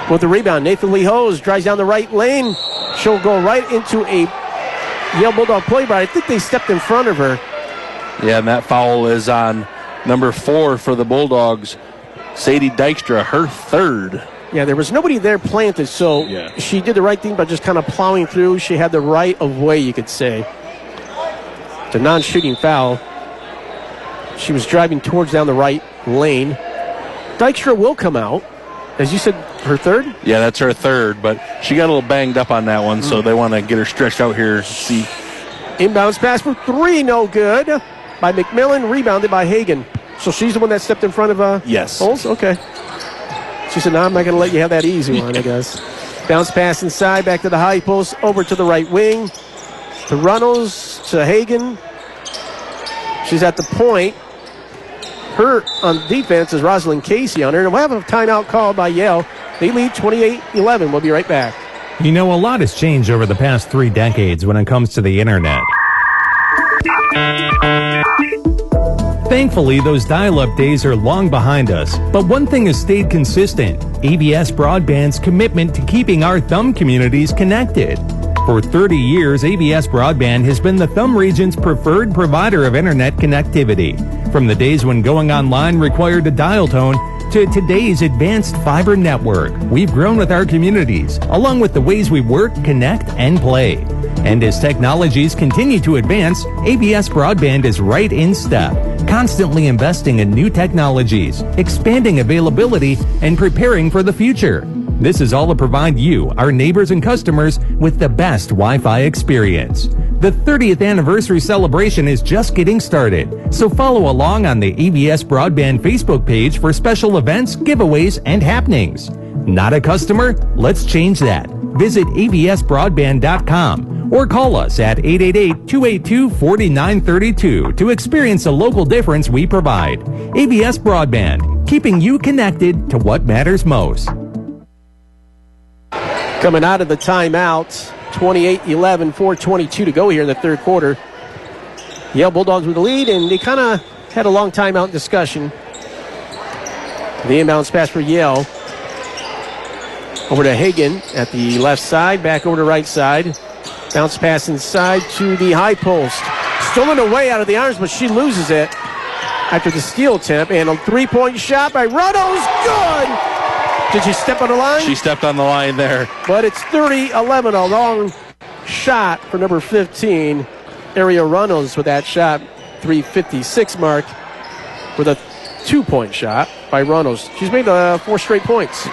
With the rebound, Nathan Lee Hose drives down the right lane. She'll go right into a Yale Bulldog play, but I think they stepped in front of her. Yeah, and that foul is on number 4 for the Bulldogs, Sadie Dykstra, her 3rd. Yeah, there was nobody there planted, so she did the right thing by just kind of plowing through. She had the right of way, you could say. It's a non-shooting foul. She was driving towards down the right lane. Dykstra will come out. As you said, her 3rd? Yeah, that's her 3rd, but she got a little banged up on that one, so they want to get her stretched out here. See. Inbounds pass for 3, no good. By McMillan, rebounded by Hagan. So she's the one that stepped in front of Yes. Holes? Okay. She said, no, I'm not going to let you have that easy one, I guess. Bounce pass inside, back to the high post, over to the right wing. To Runnels, to Hagan. She's at the point. Her on defense is Rosalind Casey on her. And we'll have a timeout called by Yale. They lead 28-11. We'll be right back. You know, a lot has changed over the past 3 decades when it comes to the internet. Thankfully, those dial-up days are long behind us. But one thing has stayed consistent: ABS Broadband's commitment to keeping our Thumb communities connected. For 30 years, ABS Broadband has been the Thumb region's preferred provider of internet connectivity. From the days when going online required a dial tone to today's advanced fiber network, we've grown with our communities, along with the ways we work, connect, and play. And as technologies continue to advance, ABS Broadband is right in step, constantly investing in new technologies, expanding availability, and preparing for the future. This is all to provide you, our neighbors and customers, with the best Wi-Fi experience. The 30th anniversary celebration is just getting started, so follow along on the ABS Broadband Facebook page for special events, giveaways, and happenings. Not a customer? Let's change that. Visit absbroadband.com or call us at 888-282-4932 to experience the local difference we provide. ABS Broadband, keeping you connected to what matters most. Coming out of the timeout, 28-11, 4:22 to go here in the 3rd quarter. Yale Bulldogs with the lead, and they kind of had a long timeout discussion. The inbounds pass for Yale. Over to Hagan at the left side, back over to right side. Bounce pass inside to the high post. Stolen away out of the arms, but she loses it after the steal attempt. And a 3-point shot by Runnels. Good! Did she step on the line? She stepped on the line there. But it's 30-11, a long shot for number 15, Ariel Runnels with that shot. 3:56 mark with a 2-point shot by Runnels. She's made 4 straight points.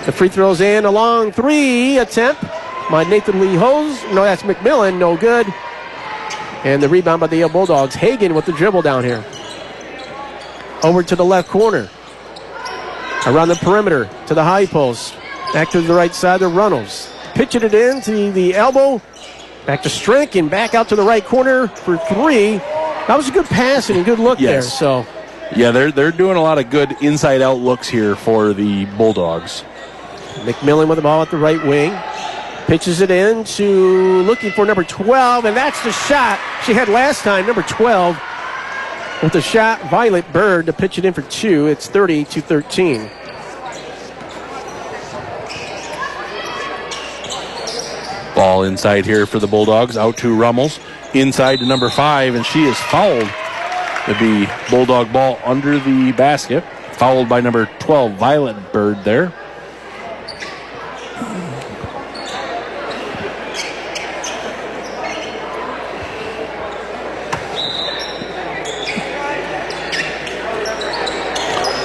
The free throws in, a long 3 attempt by Nathan Lee Hose. No, that's McMillan, no good. And the rebound by the Yale Bulldogs. Hagan with the dribble down here. Over to the left corner. Around the perimeter to the high post. Back to the right side of Runnels. Pitching it in to the elbow. Back to Strink and back out to the right corner for 3. That was a good pass and a good look there. So, yeah, they're doing a lot of good inside-out looks here for the Bulldogs. McMillan with the ball at the right wing. Pitches it in to looking for number 12, and that's the shot she had last time, number 12. With the shot, Violet Bird to pitch it in for 2. It's 30-13. Ball inside here for the Bulldogs. Out to Rummels. Inside to number 5, and she is fouled. It'd be Bulldog ball under the basket. Fouled by number 12, Violet Bird there.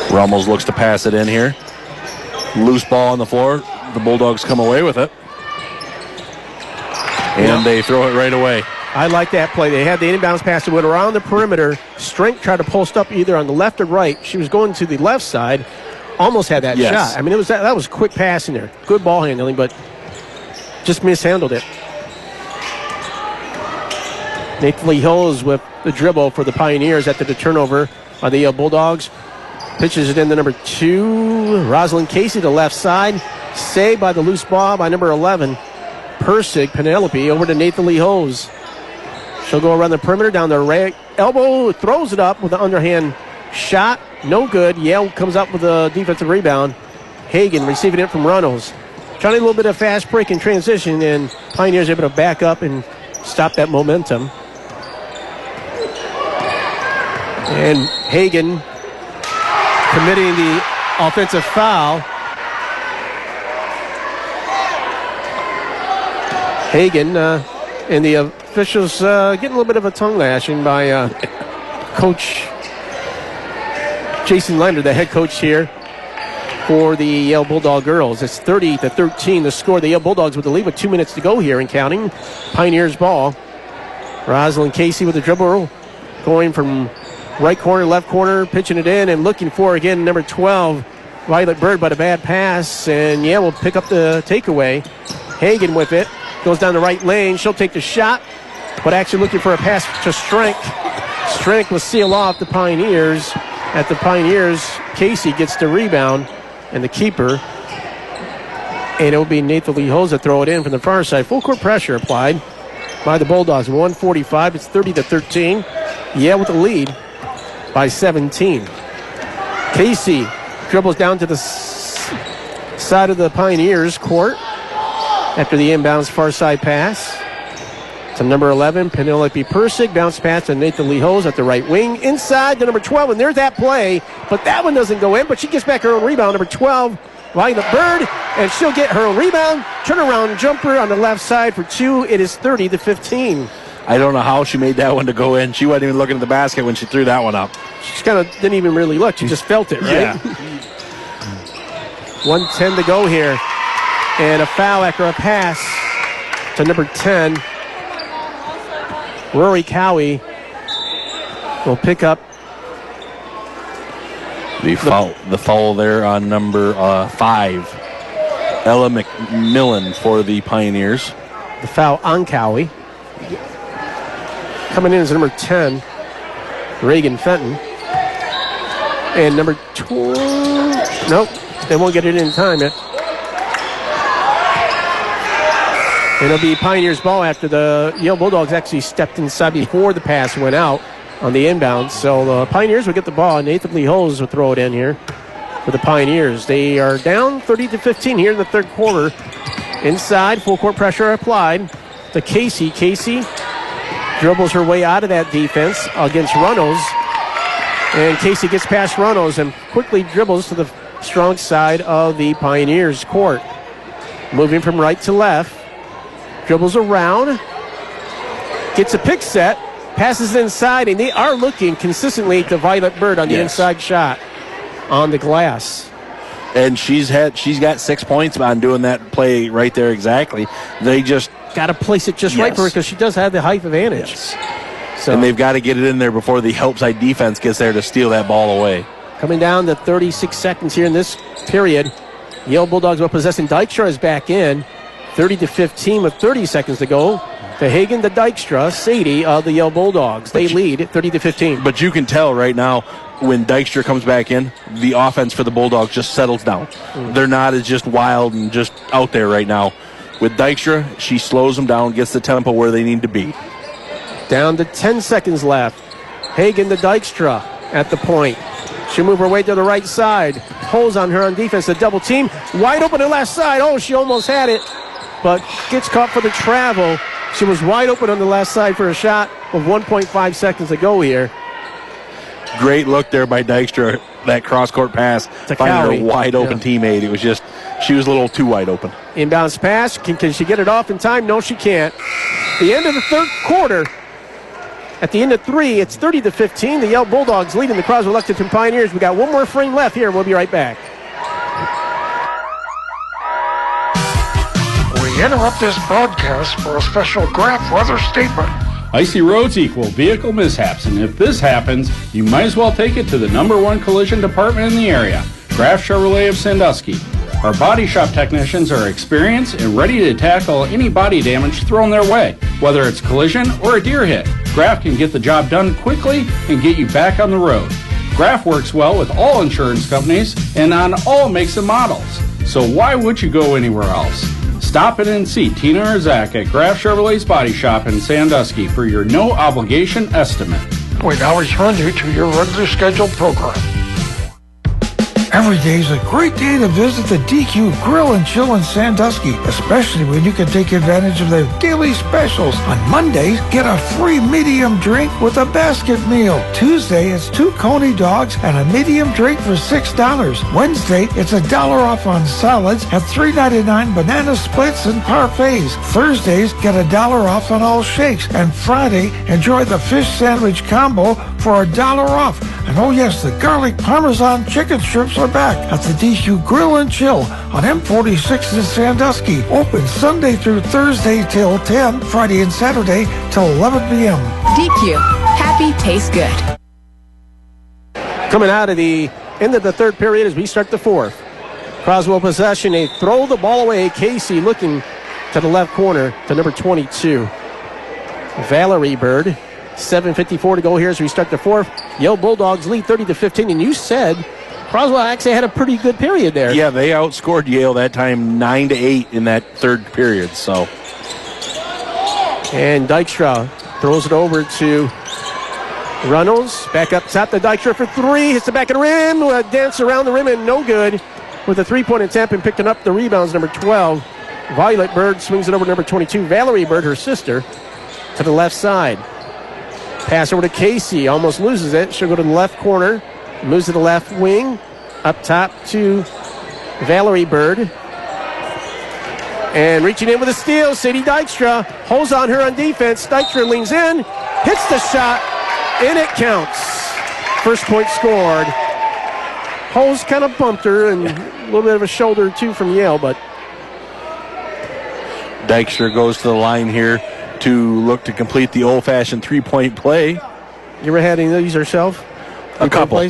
Rummels looks to pass it in here. Loose ball on the floor. The Bulldogs come away with it. And they throw it right away. I like that play. They had the inbounds pass. It went around the perimeter. Strength tried to post up either on the left or right. She was going to the left side. Almost had that shot. I mean, that was quick passing there. Good ball handling, but just mishandled it. Nathan Lee Hills with the dribble for the Pioneers after the turnover by the Yale Bulldogs. Pitches it in to number 2, Rosalind Casey, the left side. Saved by the loose ball by number 11, Penelope, over to Nathan Lee Hose. She'll go around the perimeter, down the right elbow, throws it up with an underhand shot. No good. Yale comes up with a defensive rebound. Hagan receiving it from Runnels. Trying a little bit of fast break and transition, and Pioneers able to back up and stop that momentum. And Hagan committing the offensive foul. Hagan and the officials getting a little bit of a tongue lashing by Coach Jason Lender, the head coach here for the Yale Bulldog girls. It's 30-13 the score. The Yale Bulldogs with the lead with 2 minutes to go here and counting. Pioneers ball. Rosalind Casey with the dribble, going from right corner, left corner, pitching it in and looking for, again, number 12, Violet Bird, but a bad pass, and Yale will pick up the takeaway. Hagan with it, goes down the right lane. She'll take the shot, but actually looking for a pass to Strink. Strink will seal off the Pioneers. At the Pioneers, Casey gets the rebound and the keeper. And it will be Nathan Lee Hose to throw it in from the far side. Full court pressure applied by the Bulldogs. 1:45. It's 30-13. Yale with the lead by 17. Casey dribbles down to the side of the Pioneers court after the inbounds far side pass to number 11, Penelope Persig. Bounce pass to Nathan Lee Hose at the right wing. Inside to number 12, and there's that play, but that one doesn't go in, but she gets back her own rebound. Number 12, Violet Bird, and she'll get her own rebound. Turnaround jumper on the left side for 2. It is 30-15. I don't know how she made that one to go in. She wasn't even looking at the basket when she threw that one up. She kind of didn't even really look. She just felt it, right? Yeah. 1:10 to go here. And a foul after a pass to number 10. Rory Cowie will pick up the foul there on number 5. Ella McMillan for the Pioneers. The foul on Cowie. Coming in is number 10, Reagan Fenton. And number 2, nope, they won't get it in time yet. It'll be Pioneers ball after the Yale Bulldogs actually stepped inside before the pass went out on the inbound. So the Pioneers will get the ball. Nathan Lee Hose will throw it in here for the Pioneers. They are down 30-15 here in the third quarter. Inside, full court pressure applied to Casey. Casey dribbles her way out of that defense against Runnels. And Casey gets past Runnels and quickly dribbles to the strong side of the Pioneers court. Moving from right to left. Dribbles around. Gets a pick set. Passes inside, and they are looking consistently to Violet Bird on the inside shot on the glass. And she's got 6 points on doing that play right there exactly. They just got to place it just right for her because she does have the height advantage. So, and they've got to get it in there before the help side defense gets there to steal that ball away. Coming down to 36 seconds here in this period. Yale Bulldogs will possessing. Dykstra is back in. 30-15 with 30 seconds to go. To Hagan to Dykstra, Sadie of the Yale Bulldogs. They lead 30-15. But you can tell right now when Dykstra comes back in, the offense for the Bulldogs just settles down. They're not as just wild and just out there right now. With Dykstra, she slows them down, gets the tempo where they need to be. Down to 10 seconds left. Hagan to Dykstra at the point. She'll move her way to the right side. Pulls on her on defense, a double team. Wide open to the left side. Oh, she almost had it. but gets caught for the travel. She was wide open on the left side for a shot with 1.5 seconds to go here. Great look there by Dykstra. That cross-court pass, finding a wide-open teammate. It was just, she was a little too wide open. Inbounds pass. Can she get it off in time? No, she can't. The end of the third quarter. At the end of 3, it's 30-15. The Yale Bulldogs leading the Croswell-Lexington Pioneers. We got one more frame left here. We'll be right back. We interrupt this broadcast for a special graph weather statement. Icy roads equal vehicle mishaps, and if this happens, you might as well take it to the #1 collision department in the area, Graf Chevrolet of Sandusky. Our body shop technicians are experienced and ready to tackle any body damage thrown their way. Whether it's collision or a deer hit, Graf can get the job done quickly and get you back on the road. Graf works well with all insurance companies and on all makes and models. So why would you go anywhere else? Stop in and see Tina or Zach at Graf Chevrolet's Body Shop in Sandusky for your no-obligation estimate. We now return you to your regularly scheduled program. Every day is a great day to visit the DQ Grill and Chill in Sandusky, especially when you can take advantage of their daily specials. On Mondays, get a free medium drink with a basket meal. Tuesday, it's 2 Coney dogs and a medium drink for $6. Wednesday, it's $1 off on salads and $3.99 banana splits and parfaits. Thursdays, get $1 off on all shakes. And Friday, enjoy the fish sandwich combo for $1 off. And oh yes, the garlic parmesan chicken strips are back at the DQ Grill and Chill on M46 in Sandusky. Open Sunday through Thursday till 10, Friday and Saturday till 11 p.m. DQ. Happy tastes good. Coming out of the end of the third period as we start the fourth. Croswell possession. They throw the ball away. Casey looking to the left corner to number 22. Valerie Bird. 7:54 to go here as we start the fourth. Yale Bulldogs lead 30-15. And you said Croswell actually had a pretty good period there. Yeah, they outscored Yale that time 9-8 in that third period. So, and Dykstra throws it over to Reynolds. Back up top to Dykstra for 3. Hits the back of the rim. Dance around the rim and no good. With a 3-point attempt and picking up the rebounds, number 12. Violet Bird swings it over to number 22. Valerie Bird, her sister, to the left side. Pass over to Casey. Almost loses it. She'll go to the left corner. Moves to the left wing. Up top to Valerie Bird. And reaching in with a steal, Sadie Dykstra. Holds on her on defense. Dykstra leans in. Hits the shot. And it counts. First point scored. Holmes kind of bumped her. And a little bit of a shoulder, too, from Yale. But Dykstra goes to the line here to look to complete the old-fashioned three-point play. You ever had any of these yourself? A couple.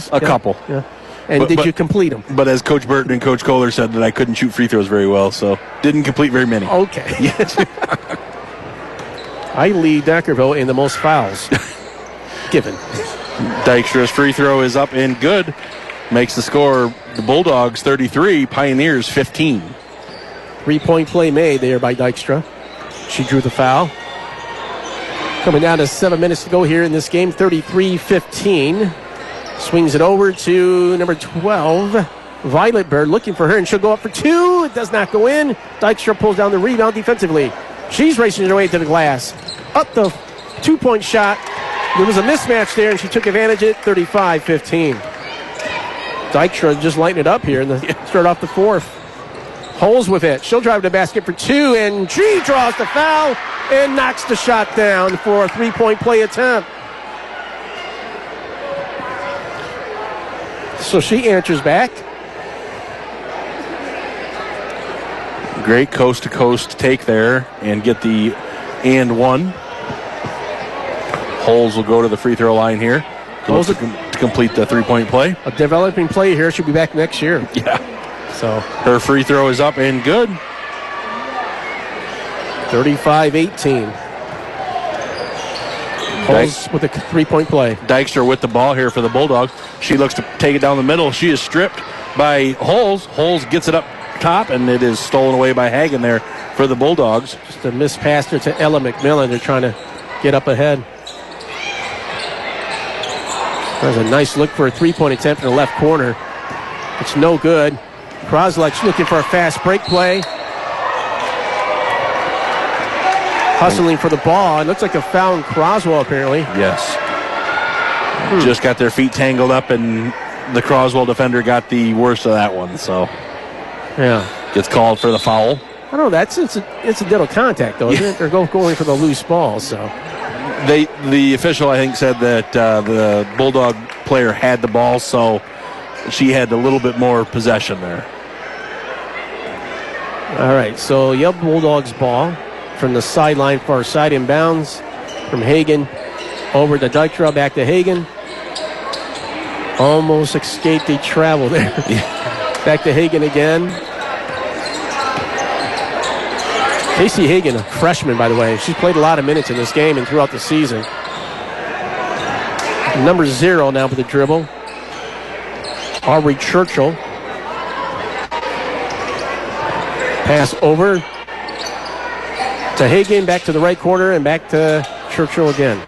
Yeah. And did you complete them? But as Coach Burton and Coach Kohler said, that I couldn't shoot free throws very well, so didn't complete very many. Okay. I lead Deckerville in the most fouls given. Dykstra's free throw is up and good. Makes the score the Bulldogs 33, Pioneers 15. 3-point play made there by Dykstra. She drew the foul. Coming down to 7 minutes to go here in this game, 33-15. Swings it over to number 12, Violet Bird, looking for her, and she'll go up for 2. It does not go in. Dykstra pulls down the rebound defensively. She's racing her way to the glass. Up the 2-point shot. There was a mismatch there, and she took advantage of it, 35-15. Dykstra just lighting it up here in the start off the fourth. Holes with it. She'll drive to the basket for 2, and she draws the foul and knocks the shot down for a 3-point play attempt. So she answers back. Great coast-to-coast take there and get the and one. Holes will go to the free throw line here to complete the 3-point play. A developing play here. She'll be back next year. Yeah. So her free throw is up and good. 35-18. Holes with a 3-point play. Dykstra with the ball here for the Bulldogs. She looks to take it down the middle. She is stripped by Holes. Holes gets it up top, and it is stolen away by Hagen there for the Bulldogs. Just a missed pass there to Ella McMillan. They're trying to get up ahead. There's a nice look for a 3-point attempt in the left corner. It's no good. Croslex looking for a fast break play. hustling for the ball. It looks like a foul in Croswell, apparently. Yes. Just got their feet tangled up, and the Croswell defender got the worst of that one. So, yeah, gets called for the foul. I don't know. That's incidental contact, though, isn't it? They're going for the loose ball. So, the official, I think, said that the Bulldog player had the ball, so she had a little bit more possession there. All right, so Yale Bulldogs ball from the sideline, far side inbounds from Hagen over to Dykstra, back to Hagen. Almost escaped the travel there. Back to Hagen again. Casey Hagen, a freshman, by the way. She's played a lot of minutes in this game and throughout the season. Number 0 now with the dribble. Aubrey Churchill. Pass over to Hagen, back to the right corner, and back to Churchill again.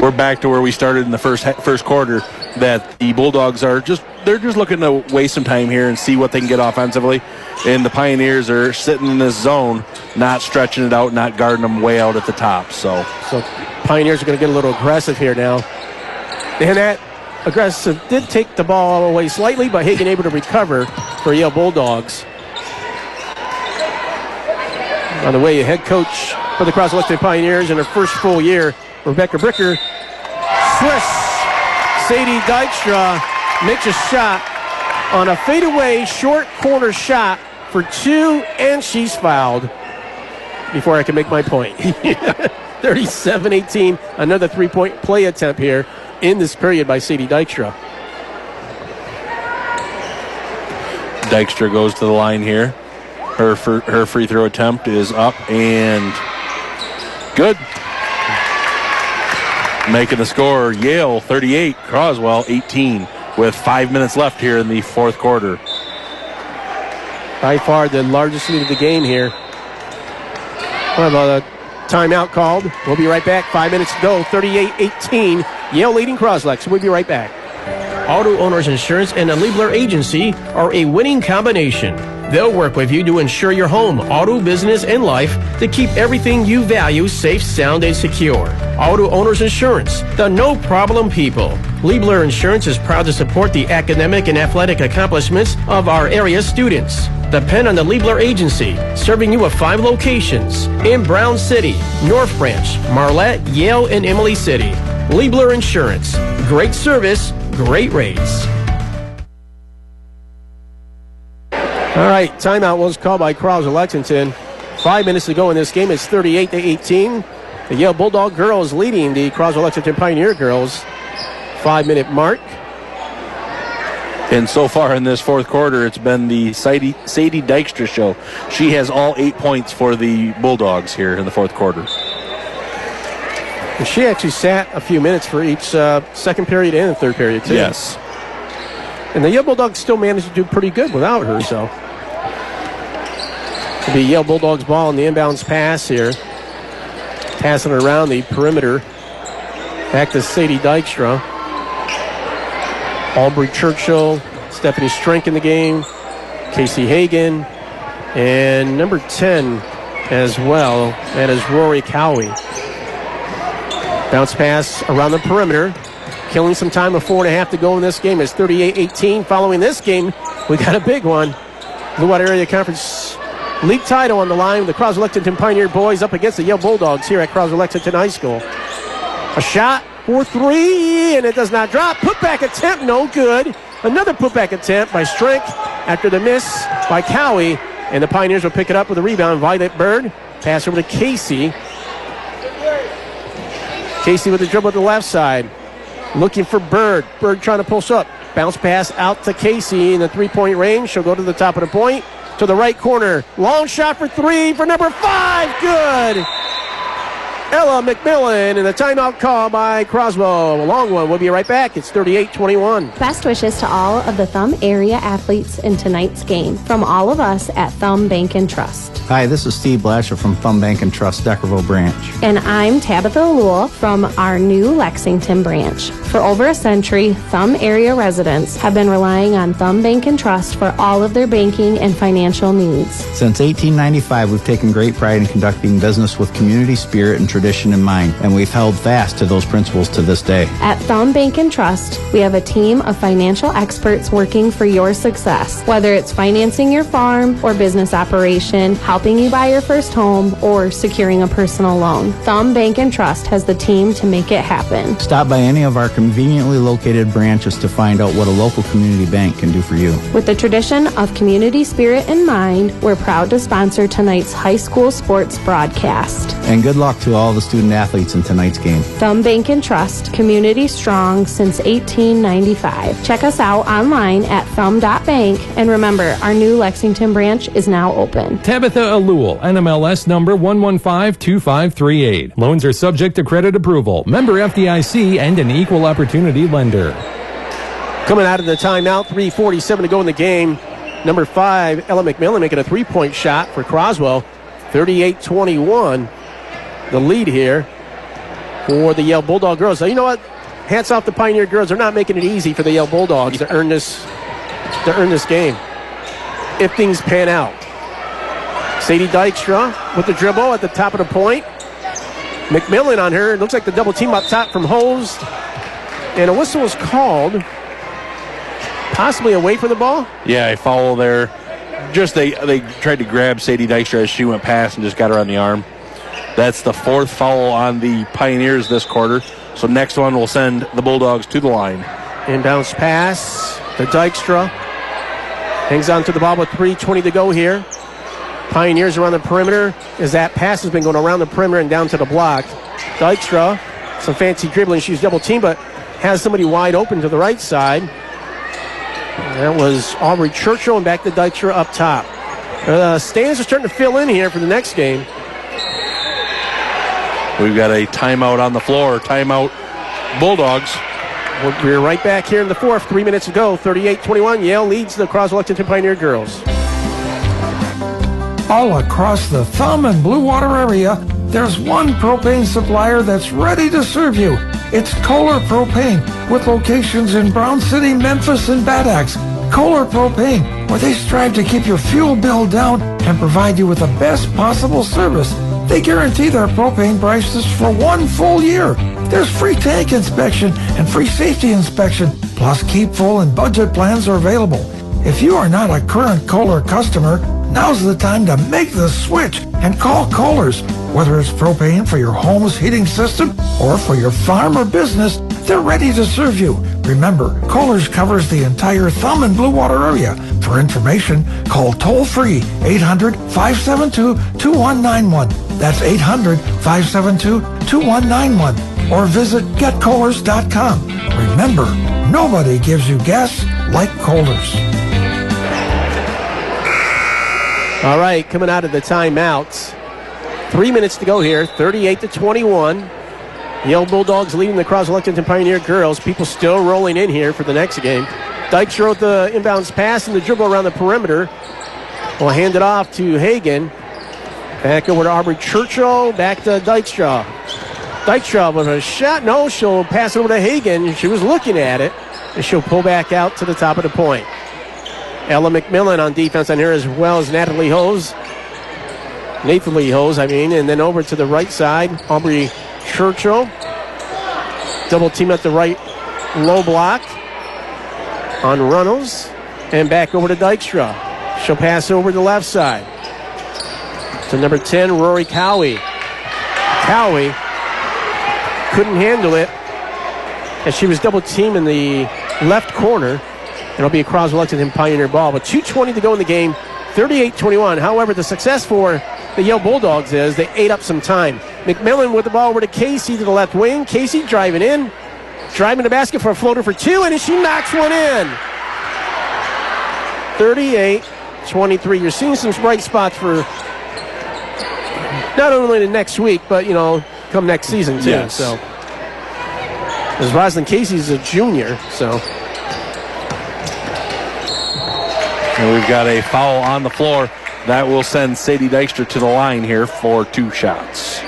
We're back to where we started in the first quarter, that the Bulldogs are just looking to waste some time here and see what they can get offensively. And the Pioneers are sitting in this zone, not stretching it out, not guarding them way out at the top. So Pioneers are going to get a little aggressive here now. And that aggressive did take the ball away slightly, but Hagen able to recover for Yale Bulldogs. On the way, head coach for the Croswell-Lexington Pioneers in her first full year, Rebecca Bricker. Swish! Sadie Dykstra makes a shot on a fadeaway short corner shot for 2, and she's fouled before I can make my point. 37-18, another three-point play attempt here in this period by Sadie Dykstra. Dykstra goes to the line here. Her free throw attempt is up and good. Making the score, Yale 38, Croswell 18, with 5 minutes left here in the fourth quarter. By far the largest lead of the game here. What about a timeout called? We'll be right back. 5 minutes to go, 38-18. Yale leading Croslex. We'll be right back. Auto Owners Insurance and the Liebler Agency are a winning combination. They'll work with you to insure your home, auto, business, and life to keep everything you value safe, sound, and secure. Auto Owners Insurance, the no-problem people. Liebler Insurance is proud to support the academic and athletic accomplishments of our area students. Depend on the Liebler Agency, serving you at 5 locations in Brown City, North Branch, Marlette, Yale, and Emily City. Liebler Insurance. Great service, great rates. All right, timeout was called by Croswell-Lexington. 5 minutes to go in this game. It's 38-18. The Yale Bulldog girls leading the Croswell-Lexington Pioneer girls. 5-minute mark. And so far in this fourth quarter, it's been the Sadie Dykstra show. She has all 8 points for the Bulldogs here in the fourth quarter. And she actually sat a few minutes for each second period and the third period, too. Yes. And the Yale Bulldogs still managed to do pretty good without her, so. It'll be Yale Bulldogs ball in the inbounds pass here. Passing around the perimeter. Back to Sadie Dykstra. Aubrey Churchill, Stephanie Strink in the game. Casey Hagen. And number 10 as well. That is Rory Cowie. Bounce pass around the perimeter. Killing some time with 4.5 to go in this game. It's 38-18. Following this game, we got a big one. Blue Water Area Conference League title on the line. The Croswell-Lexington Pioneer boys up against the Yale Bulldogs here at Croswell-Lexington High School. A shot for 3, and it does not drop. Putback attempt, no good. Another putback attempt by Strink after the miss by Cowie, and the Pioneers will pick it up with a rebound. Violet Bird, pass over to Casey. Casey with the dribble to the left side. Looking for Bird. Bird trying to push up. Bounce pass out to Casey in the three-point range. She'll go to the top of the point. To the right corner. Long shot for 3 for number 5. Good. Ella McMillan, and a timeout call by Croswell. A long one. We'll be right back. It's 38-21. Best wishes to all of the Thumb area athletes in tonight's game from all of us at Thumb Bank and Trust. Hi, this is Steve Blasher from Thumb Bank and Trust, Deckerville branch. And I'm Tabitha Lewell from our new Lexington branch. For over a century, Thumb area residents have been relying on Thumb Bank and Trust for all of their banking and financial needs. Since 1895, we've taken great pride in conducting business with community spirit and tradition in mind, and we've held fast to those principles to this day. At Thumb Bank and Trust, we have a team of financial experts working for your success. Whether it's financing your farm or business operation, helping you buy your first home, or securing a personal loan, Thumb Bank and Trust has the team to make it happen. Stop by any of our conveniently located branches to find out what a local community bank can do for you. With the tradition of community spirit in mind, we're proud to sponsor tonight's high school sports broadcast. And good luck to all the student athletes in tonight's game. Thumb Bank and Trust, community strong since 1895. Check us out online at thumb.bank, and remember, our new Lexington branch is now open. Tabitha Alewal, NMLS number 1152538. Loans are subject to credit approval. Member FDIC and an equal opportunity lender. Coming out of the timeout, 3:47 to go in the game. Number 5, Ella McMillan making a three-point shot for Croswell. 38-21, the lead here for the Yale Bulldog girls. So you know what? Hats off the Pioneer girls. They're not making it easy for the Yale Bulldogs to earn this game if things pan out. Sadie Dykstra with the dribble at the top of the point. McMillan on her. It looks like the double team up top from Hose. And a whistle was called. Possibly away from the ball? Yeah, a foul there. Just they tried to grab Sadie Dykstra as she went past and just got her on the arm. That's the fourth foul on the Pioneers this quarter. So next one will send the Bulldogs to the line. Inbounds pass to Dykstra. Hangs on to the ball with 3:20 to go here. Pioneers around the perimeter as that pass has been going around the perimeter and down to the block. Dykstra, some fancy dribbling. She's double teamed, but has somebody wide open to the right side. That was Aubrey Churchill, and back to Dykstra up top. Stands are starting to fill in here for the next game. We've got a timeout on the floor. Timeout Bulldogs. We're right back here in the fourth. 3 minutes to go. 38-21. Yale leads the Croswell-Lexington Pioneer girls. All across the Thumb and Blue Water area, there's one propane supplier that's ready to serve you. It's Kohler Propane, with locations in Brown City, Memphis, and Bad Axe. Kohler Propane, where they strive to keep your fuel bill down and provide you with the best possible service. They guarantee their propane prices for 1 full year. There's free tank inspection and free safety inspection, plus keep full and budget plans are available. If you are not a current Kohler customer, now's the time to make the switch and call Kohler's. Whether it's propane for your home's heating system or for your farm or business, they're ready to serve you. Remember, Kohler's covers the entire Thumb and Blue Water area. For information, call toll-free 800-572-2191. That's 800-572-2191. Or visit getkohlers.com. Remember, nobody gives you gas like Kohler's. All right, coming out of the timeouts. 3 minutes to go here, 38-21. Yale Bulldogs leading the Croswell-Lexington Pioneer girls. People still rolling in here for the next game. Dykstra with the inbounds pass and the dribble around the perimeter. Will hand it off to Hagan. Back over to Aubrey Churchill. Back to Dykstra. Dykstra with a shot. No, she'll pass it over to Hagan. She was looking at it. And she'll pull back out to the top of the point. Ella McMillan on defense on here, as well as Nathan Lee Hose, and then over to the right side, Aubrey Churchill. Double team at the right low block on Runnels, and back over to Dykstra. She'll pass over to the left side to number 10, Rory Cowie. Cowie couldn't handle it as she was double teamed in the left corner. It'll be a Croswell-Lexington Pioneer ball. But 2:20 to go in the game, 38-21. However, the success for the Yale Bulldogs is they ate up some time. McMillan with the ball over to Casey to the left wing. Casey driving in. Driving the basket for a floater for two, and she knocks one in. 38-23. You're seeing some bright spots for not only the next week, but, come next season, too. Yes. So, as Rosalind Casey's a junior, so. And we've got a foul on the floor. That will send Sadie Dykstra to the line here for 2 shots.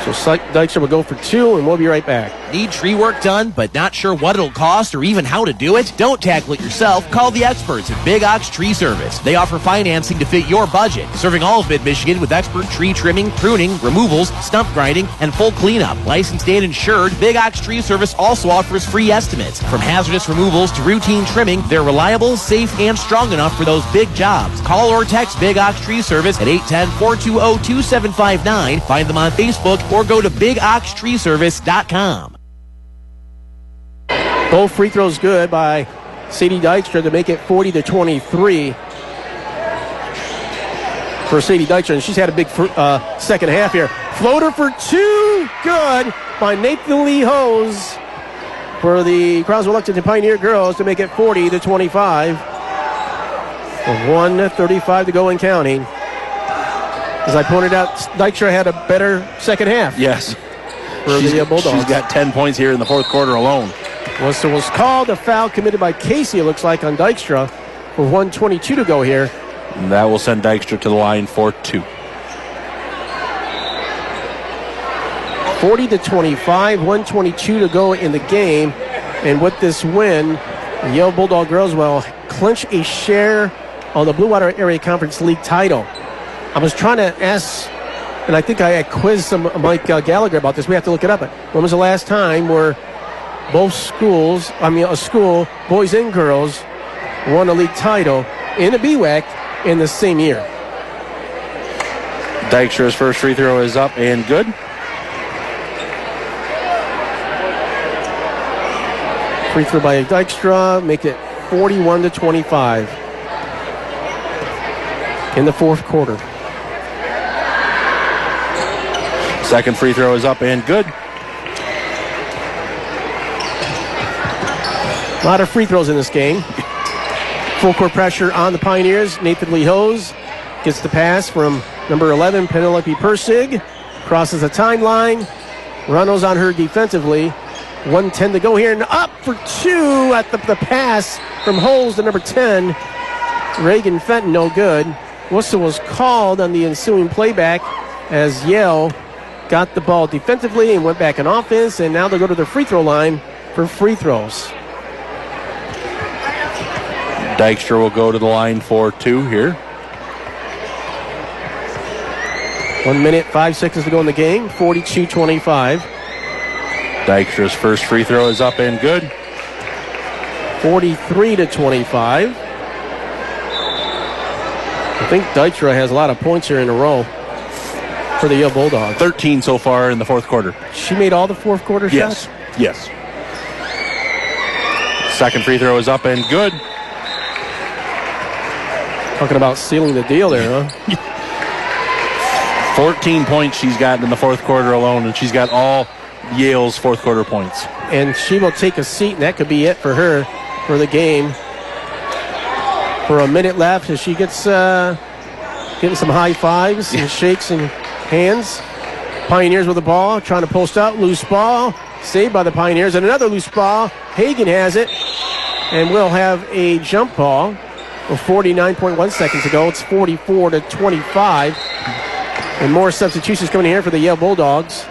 So Dykstra will go for 2, and we'll be right back. Need tree work done, but not sure what it'll cost or even how to do it? Don't tackle it yourself. Call the experts at Big Ox Tree Service. They offer financing to fit your budget, serving all of Mid-Michigan with expert tree trimming, pruning, removals, stump grinding, and full cleanup. Licensed and insured, Big Ox Tree Service also offers free estimates. From hazardous removals to routine trimming, they're reliable, safe, and strong enough for those big jobs. Call or text Big Ox Tree Service at 810-420-2759. Find them on Facebook or go to bigoxtreeservice.com. Both free throws good by Sadie Dykstra to make it 40-23 for Sadie Dykstra, and she's had a big second half here. Floater for 2, good by Nathan Lee Hose for the Croswell-Lexington Pioneer girls to make it 40-25. 1:35 to go and counting. As I pointed out, Dykstra had a better second half. Yes. For the Bulldogs. She's got 10 points here in the fourth quarter alone. So was called a foul committed by Casey, it looks like, on Dykstra with 1:22 to go here. And that will send Dykstra to the line for 2. 40-25, 1:22 to go in the game. And with this win, the Yale Bulldog girls will clinch a share of the Blue Water Area Conference League title. I was trying to ask, and I think I quizzed Mike Gallagher about this. We have to look it up. But when was the last time where both schools, a school, boys and girls, won a league title in a BWAC in the same year? Dykstra's first free throw is up and good. Free throw by Dykstra, make it 41-25 in the fourth quarter. Second free throw is up and good. A lot of free throws in this game. Full court pressure on the Pioneers. Nathan Lee Hose gets the pass from number 11, Penelope Persig. Crosses the timeline. Runnels on her defensively. 1:10 to go here, and up for 2 at the pass from Hose to number 10. Reagan Fenton, no good. Whistle was called on the ensuing playback as Yale got the ball defensively and went back in offense, and now they'll go to the free throw line for free throws. Dykstra will go to the line for 2 here. 1 minute, 5 seconds to go in the game, 42-25. Dykstra's first free throw is up and good. 43-25. I think Dykstra has a lot of points here in a row for the Yale Bulldogs. 13 so far in the fourth quarter. She made all the fourth quarter shots? Yes. Second free throw is up and good. Talking about sealing the deal there, huh? 14 points she's gotten in the fourth quarter alone, and she's got all Yale's fourth quarter points. And she will take a seat, and that could be it for her for the game. For a minute left as she gets getting some high fives and shakes and hands. Pioneers with the ball, trying to post out. Loose ball, saved by the Pioneers. And another loose ball. Hagan has it. And we'll have a jump ball with 49.1 seconds to go. It's 44-25. And more substitutions coming here for the Yale Bulldogs.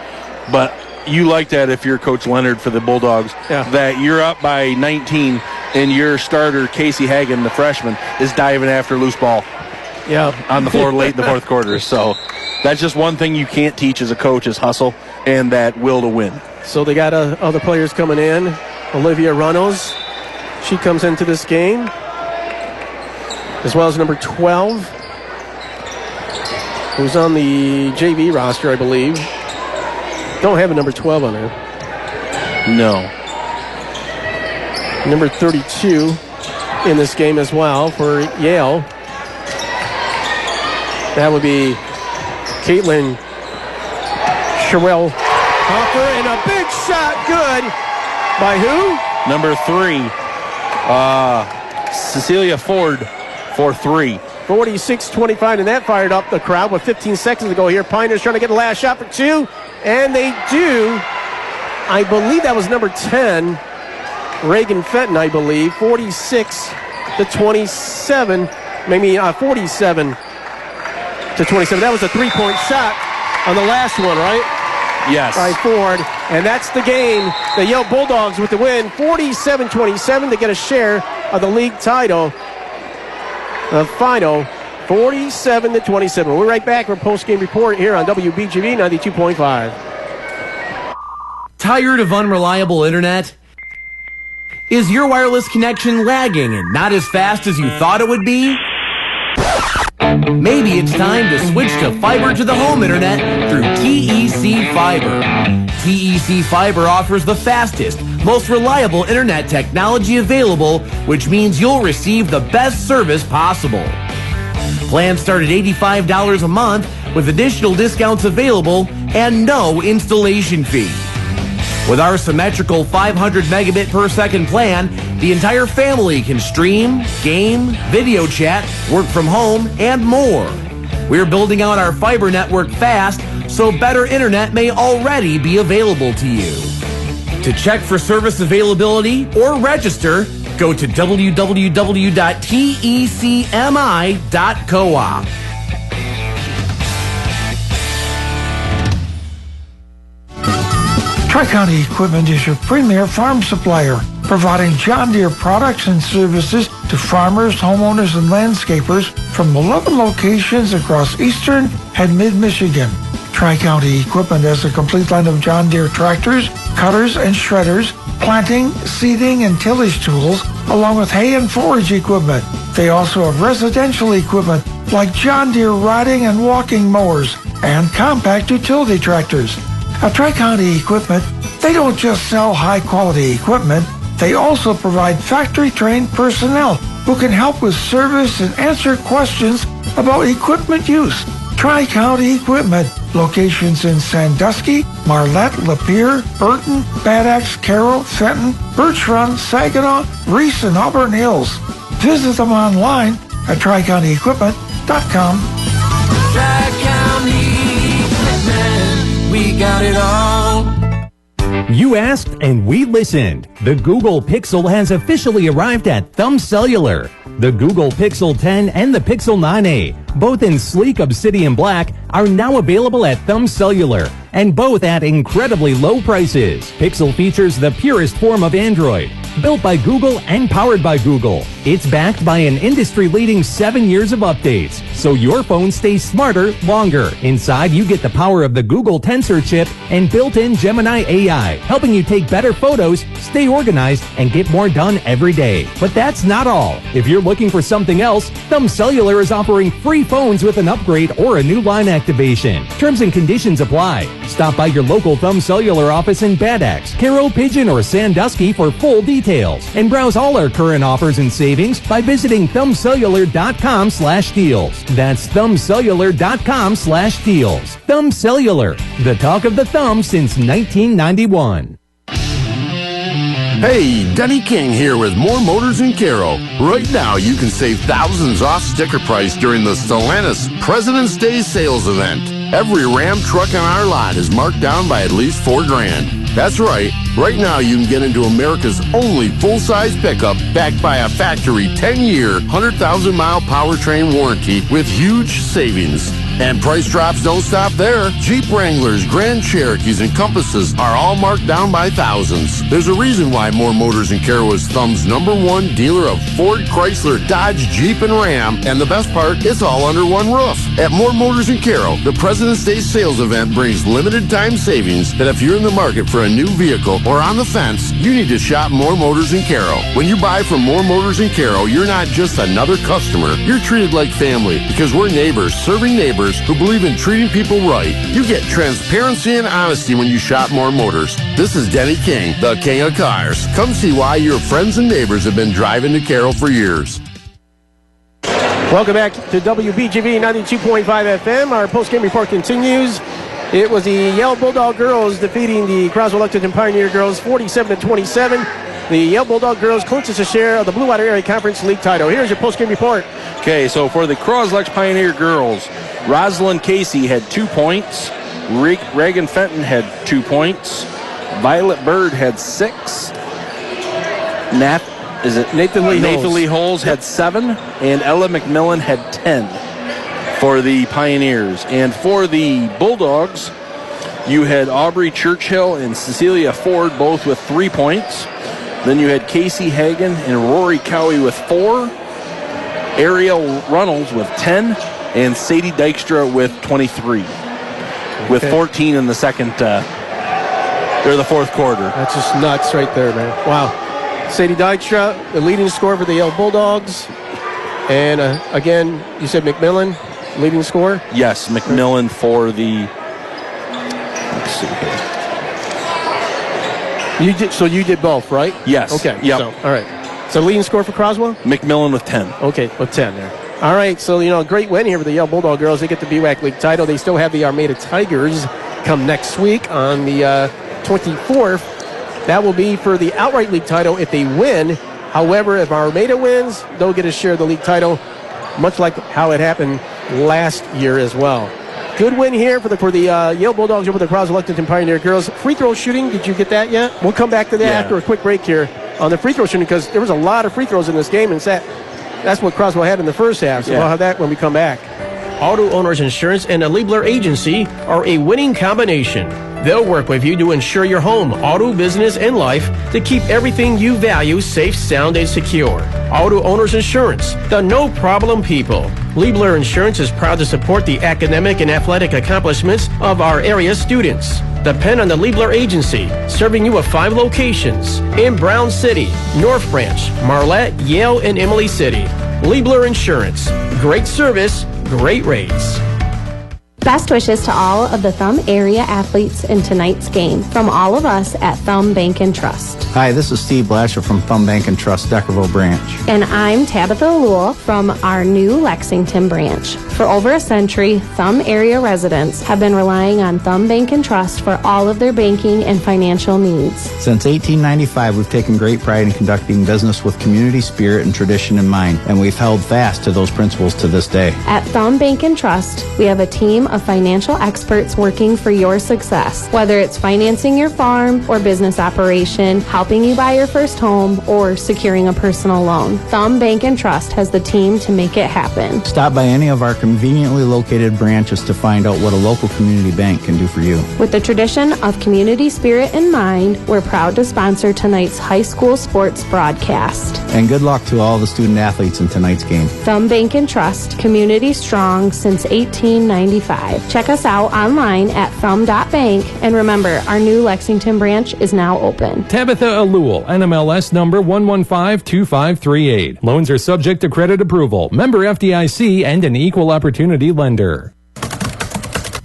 But you like that if you're Coach Leonard for the Bulldogs, that you're up by 19 and your starter, Casey Hagan, the freshman, is diving after loose ball on the floor late in the fourth quarter. So that's just one thing you can't teach as a coach is hustle and that will to win. So they got other players coming in. Olivia Runnels, she comes into this game, as well as number 12, who's on the JV roster, I believe. Don't have a number 12 on there. No. Number 32 in this game as well for Yale. That would be Caitlin Sherwell Hopper, and a big shot, good. By who? Number 3, Cecilia Ford for 3. 46-25, and that fired up the crowd with 15 seconds to go here. Pioneers trying to get a last shot for 2, and they do. I believe that was number 10, Reagan Fenton, I believe. 46-27, maybe 47-27. That was a three-point shot on the last one, right? Yes. By Ford. And that's the game. The Yale Bulldogs with the win, 47-27 to get a share of the league title. The final, 47-27. We're right back for a post-game report here on WBGV 92.5. Tired of unreliable internet? Is your wireless connection lagging and not as fast as you thought it would be? Maybe it's time to switch to fiber to the home internet through TEC Fiber. TEC Fiber offers the fastest, most reliable internet technology available, which means you'll receive the best service possible. Plans start at $85 a month with additional discounts available and no installation fee. With our symmetrical 500 megabit per second plan, the entire family can stream, game, video chat, work from home, and more. We're building out our fiber network fast, so better internet may already be available to you. To check for service availability or register, go to www.tecmi.coop. Tri-County Equipment is your premier farm supplier, providing John Deere products and services to farmers, homeowners, and landscapers from 11 locations across eastern and mid-Michigan. Tri-County Equipment has a complete line of John Deere tractors, cutters, and shredders, planting, seeding, and tillage tools, along with hay and forage equipment. They also have residential equipment like John Deere riding and walking mowers and compact utility tractors. At Tri-County Equipment, they don't just sell high-quality equipment, they also provide factory-trained personnel who can help with service and answer questions about equipment use. Tri-County Equipment, locations in Sandusky, Marlette, Lapeer, Burton, Bad Axe, Carroll, Fenton, Birch Run, Saginaw, Reese, and Auburn Hills. Visit them online at TriCountyEquipment.com. Tri-County Equipment, we got it all. You asked and we listened. The Google Pixel has officially arrived at Thumb Cellular. The Google Pixel 10 and the Pixel 9a, both in sleek obsidian black, are now available at Thumb Cellular, and both at incredibly low prices. Pixel features the purest form of Android, built by Google and powered by Google. It's backed by an industry-leading 7 years of updates, so your phone stays smarter longer. Inside, you get the power of the Google Tensor chip and built-in Gemini AI, helping you take better photos, stay organized, and get more done every day. But that's not all. If you're looking for something else, Thumb Cellular is offering free phones with an upgrade or a new line activation. Terms and conditions apply. Stop by your local Thumb Cellular office in Bad Axe, Carroll, Pigeon, or Sandusky for full details. And browse all our current offers and savings by visiting thumbcellular.com/deals. That's thumbcellular.com/deals. Thumb Cellular, the talk of the thumb since 1991. Hey, Denny King here with More Motors in Carroll. Right now, you can save thousands off sticker price during the Stellantis President's Day sales event. Every Ram truck on our lot is marked down by at least $4,000. That's right. Right now, you can get into America's only full-size pickup backed by a factory 10-year, 100,000-mile powertrain warranty with huge savings. And price drops don't stop there. Jeep Wranglers, Grand Cherokees, and Compasses are all marked down by thousands. There's a reason why More Motors in Carroll is Thumb's #1 dealer of Ford, Chrysler, Dodge, Jeep, and Ram. And the best part, it's all under one roof. At More Motors in Carroll, the President's Day sales event brings limited time savings that if you're in the market for a new vehicle or on the fence, you need to shop More Motors in Carroll. When you buy from More Motors in Carroll, you're not just another customer. You're treated like family because we're neighbors serving neighbors who believe in treating people right. You get transparency and honesty when you shop More Motors. This is Denny King, the king of cars. Come see why your friends and neighbors have been driving to Carroll for years. Welcome back to WBGV 92.5 FM. Our post-game report continues. It was the Yale Bulldog girls defeating the Croswell-Lexington Pioneer girls 47-27. the Yale Bulldog girls clinches a share of the Blue Water Area Conference League title. Here's your post-game report. Okay, so for the Croswell-Lexington Pioneer girls, Rosalind Casey had 2 points. Reagan Fenton had 2 points. Violet Bird had 6. Nathan Lee Holes had 7. And Ella McMillan had 10 for the Pioneers. And for the Bulldogs, you had Aubrey Churchill and Cecilia Ford both with 3 points. Then you had Casey Hagan and Rory Cowie with 4. Ariel Runnels with 10. And Sadie Dykstra with 23. With 14 in the the fourth quarter. That's just nuts right there, man. Wow. Sadie Dykstra, the leading scorer for the Yale Bulldogs. And again, you said McMillan, leading scorer? Yes, McMillan for the... Let's see here. You did both, right? Yes. Okay. Yep. So, all right. So leading scorer for Croswell? McMillan with 10. Okay, with 10 there. All right, so, great win here for the Yale Bulldog girls. They get the BWAC League title. They still have the Armada Tigers come next week on the 24th. That will be for the outright league title if they win. However, if Armada wins, they'll get a share of the league title, much like how it happened last year as well. Good win here for the Yale Bulldogs over the Croswell-Lexington Pioneer girls. Free throw shooting, did you get that yet? We'll come back to that after a quick break here on the free throw shooting, because there was a lot of free throws in this game, and that's what Croswell had in the first half. So we'll have that when we come back. Auto Owners Insurance and a Liebler Agency are a winning combination. They'll work with you to insure your home, auto, business, and life to keep everything you value safe, sound, and secure. Auto Owners Insurance, the no-problem people. Liebler Insurance is proud to support the academic and athletic accomplishments of our area students. Depend on the Liebler Agency, serving you with 5 locations in Brown City, North Branch, Marlette, Yale, and Emily City. Liebler Insurance. Great service, great rates. Best wishes to all of the Thumb area athletes in tonight's game from all of us at Thumb Bank and Trust. Hi, this is Steve Blasher from Thumb Bank and Trust, Deckerville branch. And I'm Tabitha Lewell from our new Lexington branch. For over a century, Thumb area residents have been relying on Thumb Bank and Trust for all of their banking and financial needs. Since 1895, we've taken great pride in conducting business with community spirit and tradition in mind, and we've held fast to those principles to this day. At Thumb Bank and Trust, we have a team of financial experts working for your success. Whether it's financing your farm or business operation, helping you buy your first home, or securing a personal loan, Thumb Bank and Trust has the team to make it happen. Stop by any of our conveniently located branches to find out what a local community bank can do for you. With the tradition of community spirit in mind, we're proud to sponsor tonight's high school sports broadcast. And good luck to all the student athletes in tonight's game. Thumb Bank and Trust, community strong since 1895. Check us out online at thumb.bank, and remember, our new Lexington branch is now open. Tabitha Alewal, NMLS number 1152538. Loans are subject to credit approval. Member FDIC and an equal opportunity lender.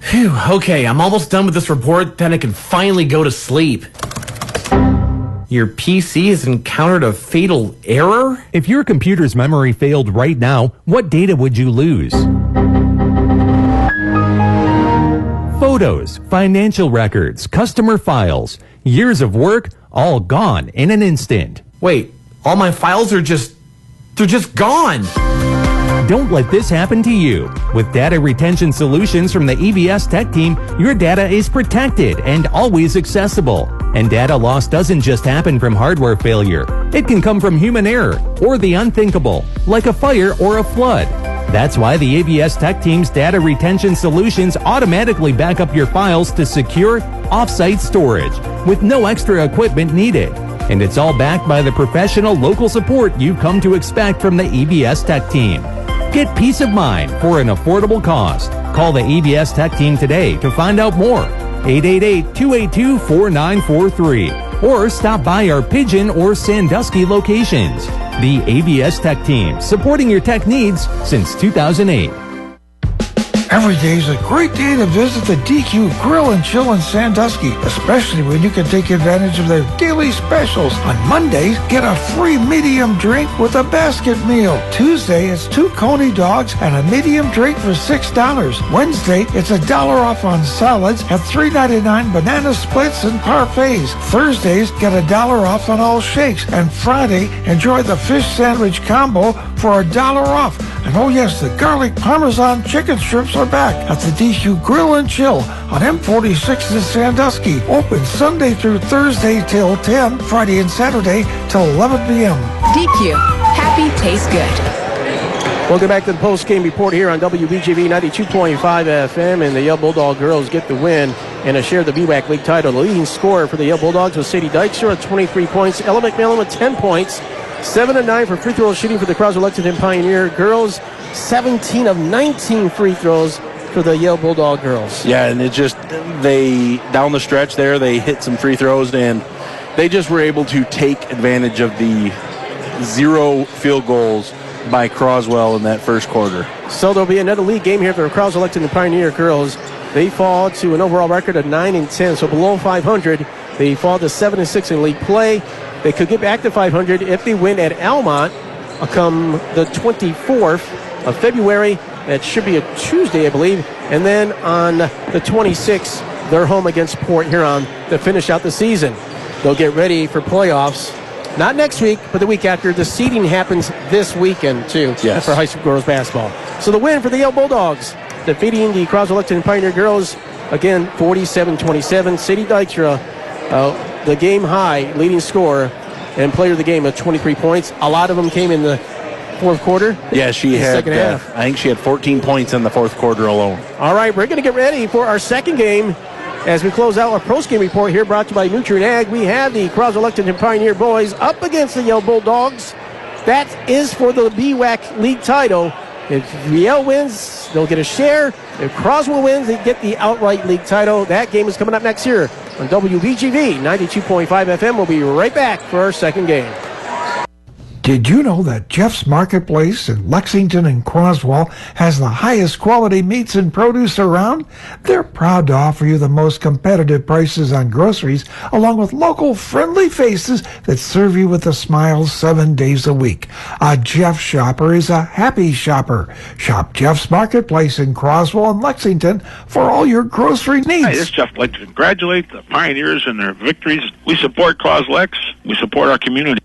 Phew, okay, I'm almost done with this report, then I can finally go to sleep. Your PC has encountered a fatal error? If your computer's memory failed right now, what data would you lose? Photos, financial records, customer files, years of work, all gone in an instant. Wait, all my files are they're just gone. Don't let this happen to you. With data retention solutions from the EBS Tech team, your data is protected and always accessible. And data loss doesn't just happen from hardware failure. It can come from human error or the unthinkable, like a fire or a flood. That's why the ABS Tech team's data retention solutions automatically back up your files to secure, off-site storage with no extra equipment needed. And it's all backed by the professional local support you've come to expect from the EBS Tech team. Get peace of mind for an affordable cost. Call the EBS Tech team today to find out more. 888-282-4943. Or stop by our Pigeon or Sandusky locations. The ABS Tech team, supporting your tech needs since 2008. Every day is a great day to visit the DQ Grill and Chill in Sandusky, especially when you can take advantage of their daily specials. On Mondays, get a free medium drink with a basket meal. Tuesday, it's 2 Coney dogs and a medium drink for $6. Wednesday, it's $1 off on salads and $3.99 banana splits and parfaits. Thursdays, get $1 off on all shakes. And Friday, enjoy the fish sandwich combo for $1 off. And oh yes, the garlic parmesan chicken strips are back at the DQ Grill and Chill on M46 in Sandusky. Open Sunday through Thursday till 10, Friday and Saturday till 11 p.m. DQ. Happy tastes good. Welcome back to the post-game report here on WBGV 92.5 FM, and the Yale Bulldog girls get the win and a share of the BWAC League title. The leading scorer for the Yale Bulldogs was Sadie Dykstra at 23 points. Ella McMillan with 10 points. 7 of 9 for free throw shooting for the Croswell-Lexington Pioneer girls. 17 of 19 free throws for the Yale Bulldog girls. Yeah, and it just, they, down the stretch there, they hit some free throws, and they just were able to take advantage of the 0 field goals by Croswell in that first quarter. So there'll be another league game here for the Croswell-Lexington Pioneer girls. They fall to an overall record of 9-10, so below 500. They fall to 7-6 in league play. They could get back to 500 if they win at Almont come the 24th of February. That should be a Tuesday, I believe. And then on the 26th, they're home against Port Huron to finish out the season. They'll get ready for playoffs. Not next week, but the week after. The seeding happens this weekend, too, yes, for high school girls basketball. So the win for the Yale Bulldogs, defeating the Croswell-Lexington Pioneer girls, again, 47-27. Sadie Dykstra, the game high leading scorer and player of the game at 23 points. A lot of them came in the fourth quarter. Yeah, she had, second half. I think she had 14 points in the fourth quarter alone. All right, we're going to get ready for our second game as we close out our post-game report here, brought to you by Nutrient Ag. We have the Croswell-Lexington Pioneer boys up against the Yale Bulldogs. That is for the BWAC League title. If Yale wins, they'll get a share. If Croswell wins, they get the outright league title. That game is coming up next year on WBGV 92.5 FM. We'll be right back for our second game. Did you know that Jeff's Marketplace in Lexington and Croswell has the highest quality meats and produce around? They're proud to offer you the most competitive prices on groceries, along with local friendly faces that serve you with a smile 7 days a week. A Jeff shopper is a happy shopper. Shop Jeff's Marketplace in Croswell and Lexington for all your grocery needs. Hi, this is Jeff. I'd like to congratulate the Pioneers and their victories. We support Croslex. We support our community.